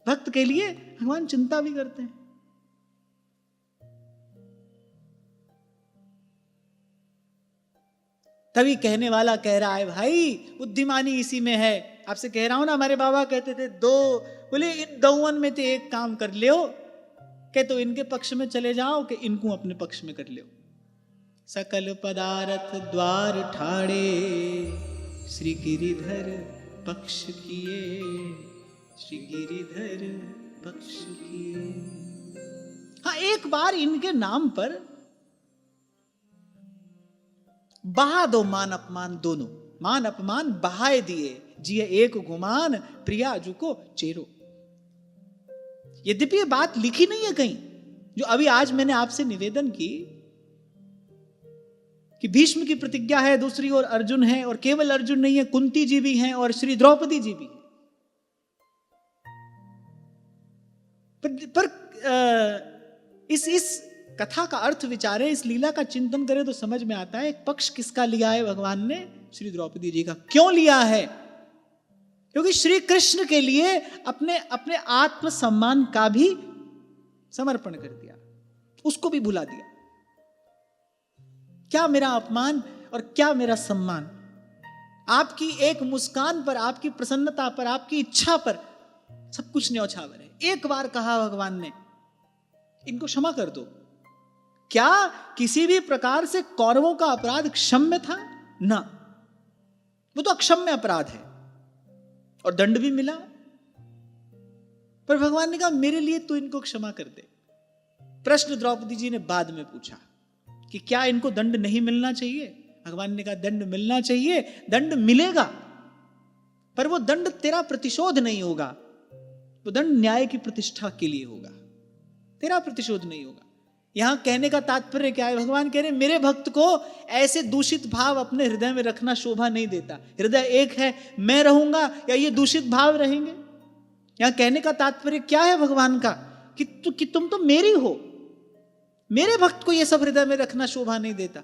भक्त के लिए भगवान चिंता भी करते हैं। तभी कहने वाला कह रहा है, भाई बुद्धिमानी इसी में है। आपसे कह रहा हूं ना, हमारे बाबा कहते थे दो, बोले इन दौवन में तो एक काम कर लियो, के तो इनके पक्ष में चले जाओ, कि इनको अपने पक्ष में कर लियो। सकल पदार्थ द्वार ठाड़े, श्री गिरिधर पक्ष किए, श्री गिरिधर पक्ष किए। हाँ, एक बार इनके नाम पर बहा दो मान अपमान दोनों, मान अपमान बहाए दिए, जिए एक गुमान प्रिया जुको चेरो। यद्यपि ये बात लिखी नहीं है कहीं, जो अभी आज मैंने आपसे निवेदन की कि भीष्म की प्रतिज्ञा है, दूसरी ओर अर्जुन है, और केवल अर्जुन नहीं है, कुंती जी भी हैं और श्री द्रौपदी जी भी हैं। पर इस कथा का अर्थ विचारे, इस लीला का चिंतन करें तो समझ में आता है एक पक्ष किसका लिया है भगवान ने, श्री द्रौपदी जी का। क्यों लिया है? क्योंकि श्री कृष्ण के लिए अपने अपने आत्म सम्मान का भी समर्पण कर दिया, उसको भी भुला दिया। क्या मेरा अपमान और क्या मेरा सम्मान, आपकी एक मुस्कान पर, आपकी प्रसन्नता पर, आपकी इच्छा पर सब कुछ न्यौछावर है। एक बार कहा भगवान ने, इनको क्षमा कर दो। क्या किसी भी प्रकार से कौरवों का अपराध क्षम्य था? ना, वो तो अक्षम्य अपराध है, और दंड भी मिला। पर भगवान ने कहा मेरे लिए तो इनको क्षमा कर दे। प्रश्न द्रौपदी जी ने बाद में पूछा कि क्या इनको दंड नहीं मिलना चाहिए? भगवान ने कहा दंड मिलना चाहिए, दंड मिलेगा, पर वो दंड तेरा प्रतिशोध नहीं होगा, वो दंड न्याय की प्रतिष्ठा के लिए होगा, तेरा प्रतिशोध नहीं होगा। यहां कहने का तात्पर्य क्या है? भगवान कह रहे मेरे भक्त को ऐसे दूषित भाव अपने हृदय में रखना शोभा नहीं देता। हृदय एक है, मैं रहूंगा या ये दूषित भाव रहेंगे? यहां कहने का तात्पर्य क्या है भगवान का? कि तुम तो मेरी हो, मेरे भक्त को ये सब हृदय में रखना शोभा नहीं देता।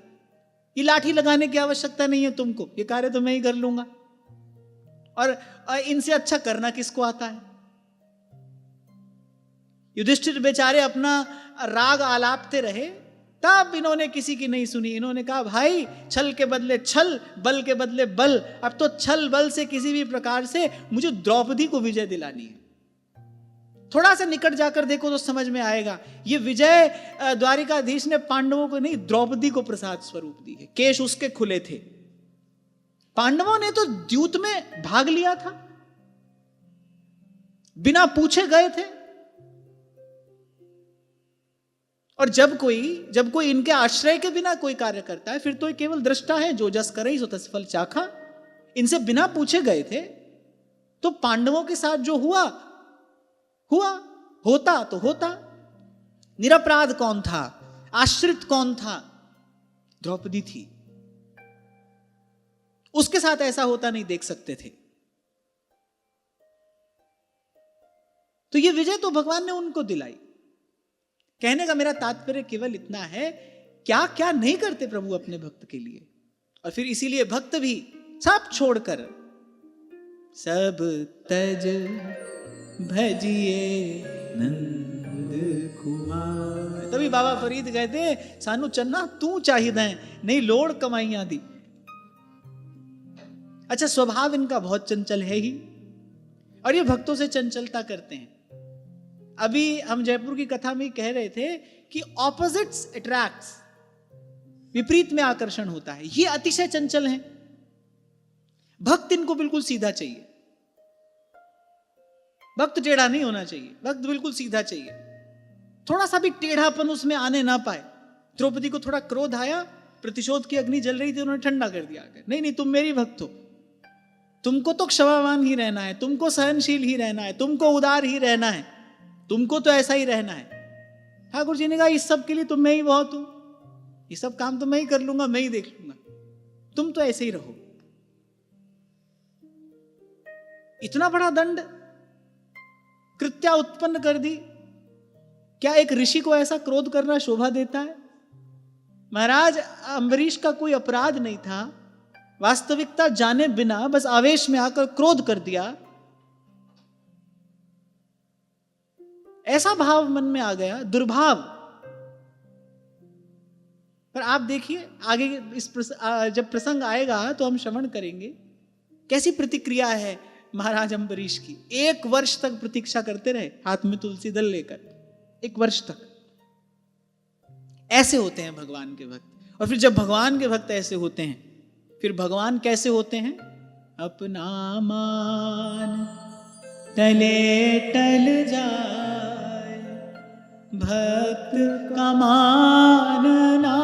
ये लाठी लगाने की आवश्यकता नहीं है तुमको, ये कार्य तो मैं ही कर लूंगा, और इनसे अच्छा करना किसको आता है? युधिष्ठिर बेचारे अपना राग आलापते रहे, तब इन्होंने किसी की नहीं सुनी। इन्होंने कहा भाई छल के बदले छल, बल के बदले बल, अब तो छल बल से किसी भी प्रकार से मुझे द्रौपदी को विजय दिलानी है। थोड़ा सा निकट जाकर देखो तो समझ में आएगा। ये विजय द्वारिकाधीश ने पांडवों को नहीं, द्रौपदी को प्रसाद स्वरूप दी है। केश उसके खुले थे, पांडवों ने तो द्यूत में भाग लिया था, बिना पूछे गए थे, और जब कोई इनके आश्रय के बिना कोई कार्य करता है, फिर तो ये केवल दृष्टा है, जो जस करे सो तस फल चाखा। इनसे बिना पूछे गए थे, तो पांडवों के साथ जो हुआ होता तो होता। निरपराध कौन था? आश्रित कौन था? द्रौपदी थी। उसके साथ ऐसा होता नहीं देख सकते थे। तो ये विजय तो भगवान ने उनको दिलाई। कहने का मेरा तात्पर्य केवल इतना है, क्या क्या नहीं करते प्रभु अपने भक्त के लिए। और फिर इसीलिए भक्त भी सब छोड़कर सब तज भजिए नंद कुमार। तभी बाबा फरीद कहते, सानू चन्ना तू चाहिए नहीं लोड़ कमाइयां दी। अच्छा, स्वभाव इनका बहुत चंचल है ही, और ये भक्तों से चंचलता करते हैं। अभी हम जयपुर की कथा में कह रहे थे कि ऑपोजिट्स अट्रैक्ट्स, विपरीत में आकर्षण होता है। ये अतिशय चंचल हैं। भक्त इनको बिल्कुल सीधा चाहिए। भक्त टेढ़ा नहीं होना चाहिए, भक्त बिल्कुल सीधा चाहिए। थोड़ा सा भी टेढ़ापन उसमें आने ना पाए। द्रौपदी को थोड़ा क्रोध आया, प्रतिशोध की अग्नि जल रही थी, उन्होंने ठंडा कर दिया। नहीं तुम मेरी भक्त हो, तुमको तो क्षमावान ही रहना है, तुमको सहनशील ही रहना है, तुमको उदार ही रहना है, तुमको तो ऐसा ही रहना है। ठाकुर जी ने कहा, इस सब के लिए तो मैं ही बहुत हूं, ये सब काम तो मैं ही कर लूंगा, मैं ही देख लूंगा, तुम तो ऐसे ही रहो। इतना बड़ा दंड कृत्या उत्पन्न कर दी। क्या एक ऋषि को ऐसा क्रोध करना शोभा देता है? महाराज, अम्बरीश का कोई अपराध नहीं था, वास्तविकता जाने बिना बस आवेश में आकर क्रोध कर दिया। ऐसा भाव मन में आ गया, दुर्भाव। पर आप देखिए आगे जब प्रसंग आएगा तो हम श्रवण करेंगे कैसी प्रतिक्रिया है महाराज अम्बरीश की। 1 वर्ष तक प्रतीक्षा करते रहे, हाथ में तुलसी दल लेकर, 1 वर्ष तक। ऐसे होते हैं भगवान के भक्त। और फिर जब भगवान के भक्त ऐसे होते हैं, फिर भगवान कैसे होते हैं? अपना मान तले टल जाए, भक्त का मान ना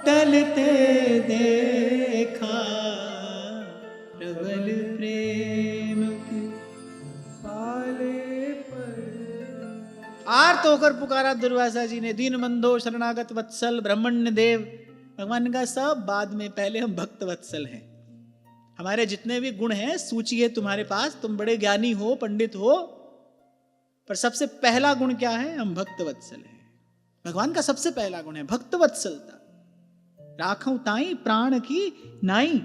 टलते देखा, प्रबल प्रेम के पाले पर आर्त होकर पुकारा दुर्वासा जी ने, दीन बंधो शरणागत वत्सल ब्रह्मण्य देव। भगवान ने कहा, सब बाद में, पहले हम भक्त वत्सल हैं। हमारे जितने भी गुण हैं सूची है तुम्हारे पास, तुम बड़े ज्ञानी हो, पंडित हो, पर सबसे पहला गुण क्या है? हम भक्त वत्सल हैं। भगवान का सबसे पहला गुण है भक्त वत्सलता। राखो ताई प्राण की नाई।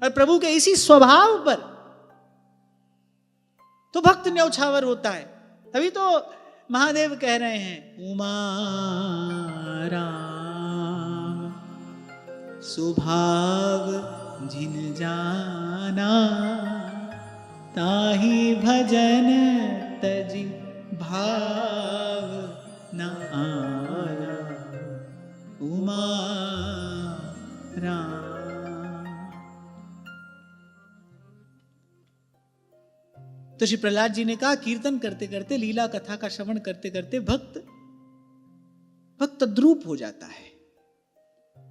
और प्रभु के इसी स्वभाव पर तो भक्त न्यौछावर होता है। तभी तो महादेव कह रहे हैं, उमा राम स्वभाव जिन जाना, ताहि भजन तजि भाव न आना। उमा राम। तो श्री प्रहलाद जी ने कहा, कीर्तन करते करते, लीला कथा का श्रवण करते करते भक्त तद्रूप हो जाता है,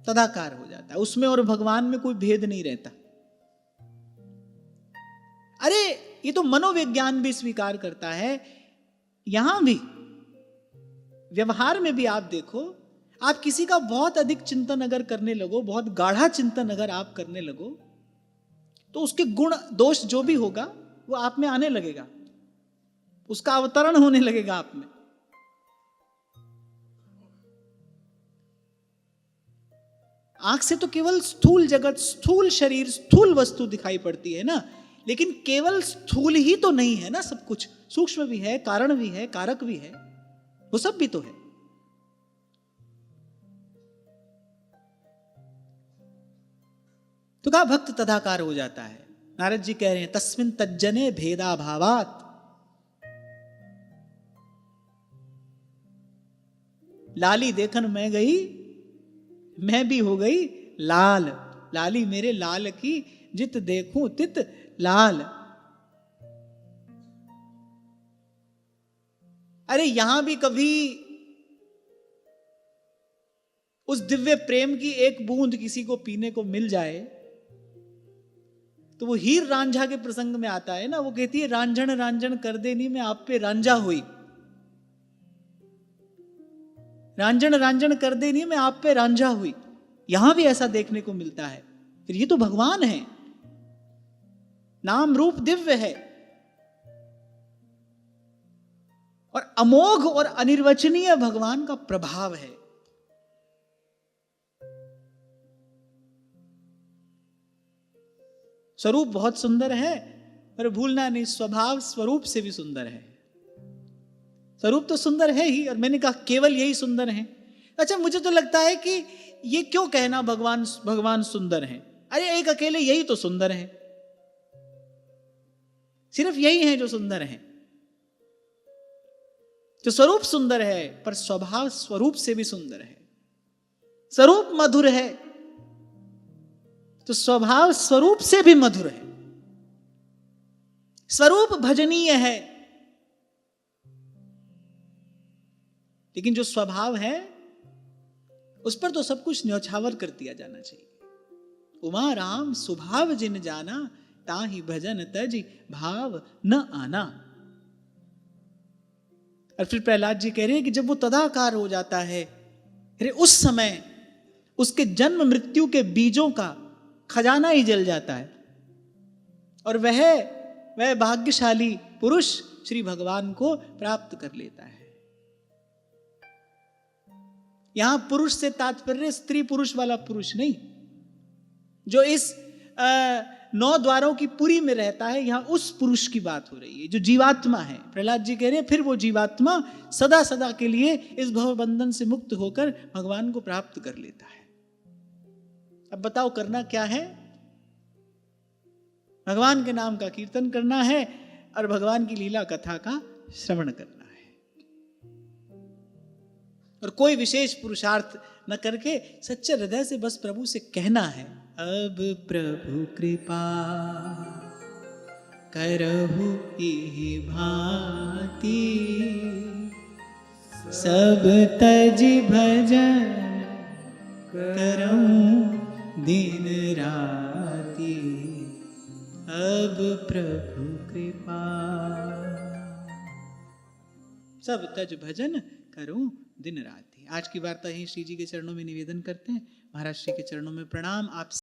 तदाकार हो जाता है। उसमें और भगवान में कोई भेद नहीं रहता। अरे ये तो मनोविज्ञान भी स्वीकार करता है। यहां भी व्यवहार में भी आप देखो, आप किसी का बहुत अधिक चिंतन अगर करने लगो, बहुत गाढ़ा चिंतन अगर आप करने लगो, तो उसके गुण दोष जो भी होगा वो आप में आने लगेगा, उसका अवतरण होने लगेगा आप में। आंख से तो केवल स्थूल जगत, स्थूल शरीर, स्थूल वस्तु दिखाई पड़ती है ना, लेकिन केवल स्थूल ही तो नहीं है ना, सब कुछ सूक्ष्म भी है, कारण भी है, कारक भी है, वो सब भी तो है। तो कहा भक्त तदाकार हो जाता है। नारद जी कह रहे हैं, तस्मिन तज्जने भेदा भावात। लाली देखन मैं गई, मैं भी हो गई लाल। लाली मेरे लाल की, जित देखूं तित लाल। अरे यहां भी कभी उस दिव्य प्रेम की एक बूंद किसी को पीने को मिल जाए तो वो हीर रांझा के प्रसंग में आता है ना, वो कहती है रांझण रांझण कर देनी मैं आप पे रांझा हुई, रांझण रांझण कर देनी मैं आप पे रांझा हुई। यहां भी ऐसा देखने को मिलता है। फिर ये तो भगवान है, नाम रूप दिव्य है और अमोघ और अनिर्वचनीय भगवान का प्रभाव है। स्वरूप बहुत सुंदर है, पर भूलना नहीं स्वभाव स्वरूप से भी सुंदर है। स्वरूप तो सुंदर है ही, और मैंने कहा केवल यही सुंदर है। अच्छा, मुझे तो लगता है कि ये क्यों कहना भगवान भगवान सुंदर है? अरे एक अकेले यही तो सुंदर है, सिर्फ यही है जो सुंदर है। जो स्वरूप सुंदर है, पर स्वभाव स्वरूप से भी सुंदर है। स्वरूप मधुर है तो स्वभाव स्वरूप से भी मधुर है। स्वरूप भजनीय है, लेकिन जो स्वभाव है उस पर तो सब कुछ न्यौछावर कर दिया जाना चाहिए। उमा राम स्वभाव जिन जाना, ताहि भजन तज भाव न आना। और फिर प्रहलाद जी कह रहे हैं कि जब वो तदाकार हो जाता है, अरे उस समय उसके जन्म मृत्यु के बीजों का खजाना ही जल जाता है, और वह भाग्यशाली पुरुष श्री भगवान को प्राप्त कर लेता है। यहां पुरुष से तात्पर्य स्त्री पुरुष वाला पुरुष नहीं, जो इस 9 द्वारों की पुरी में रहता है। यहां उस पुरुष की बात हो रही है जो जीवात्मा है। प्रहलाद जी कह रहे हैं फिर वो जीवात्मा सदा सदा के लिए इस भव बंधन से मुक्त होकर भगवान को प्राप्त कर लेता है। अब बताओ करना क्या है? भगवान के नाम का कीर्तन करना है और भगवान की लीला कथा का श्रवण करना है, और कोई विशेष पुरुषार्थ न करके सच्चे हृदय से बस प्रभु से कहना है, अब प्रभु कृपा करहु इहि भांति, सब तज भजन करऊं दिन राति, अब प्रभु कृपा। सब तज भजन करूं दिन राति। आज की वार्ता ही श्री जी के चरणों में निवेदन करते हैं। महाराज श्री के चरणों में प्रणाम। आप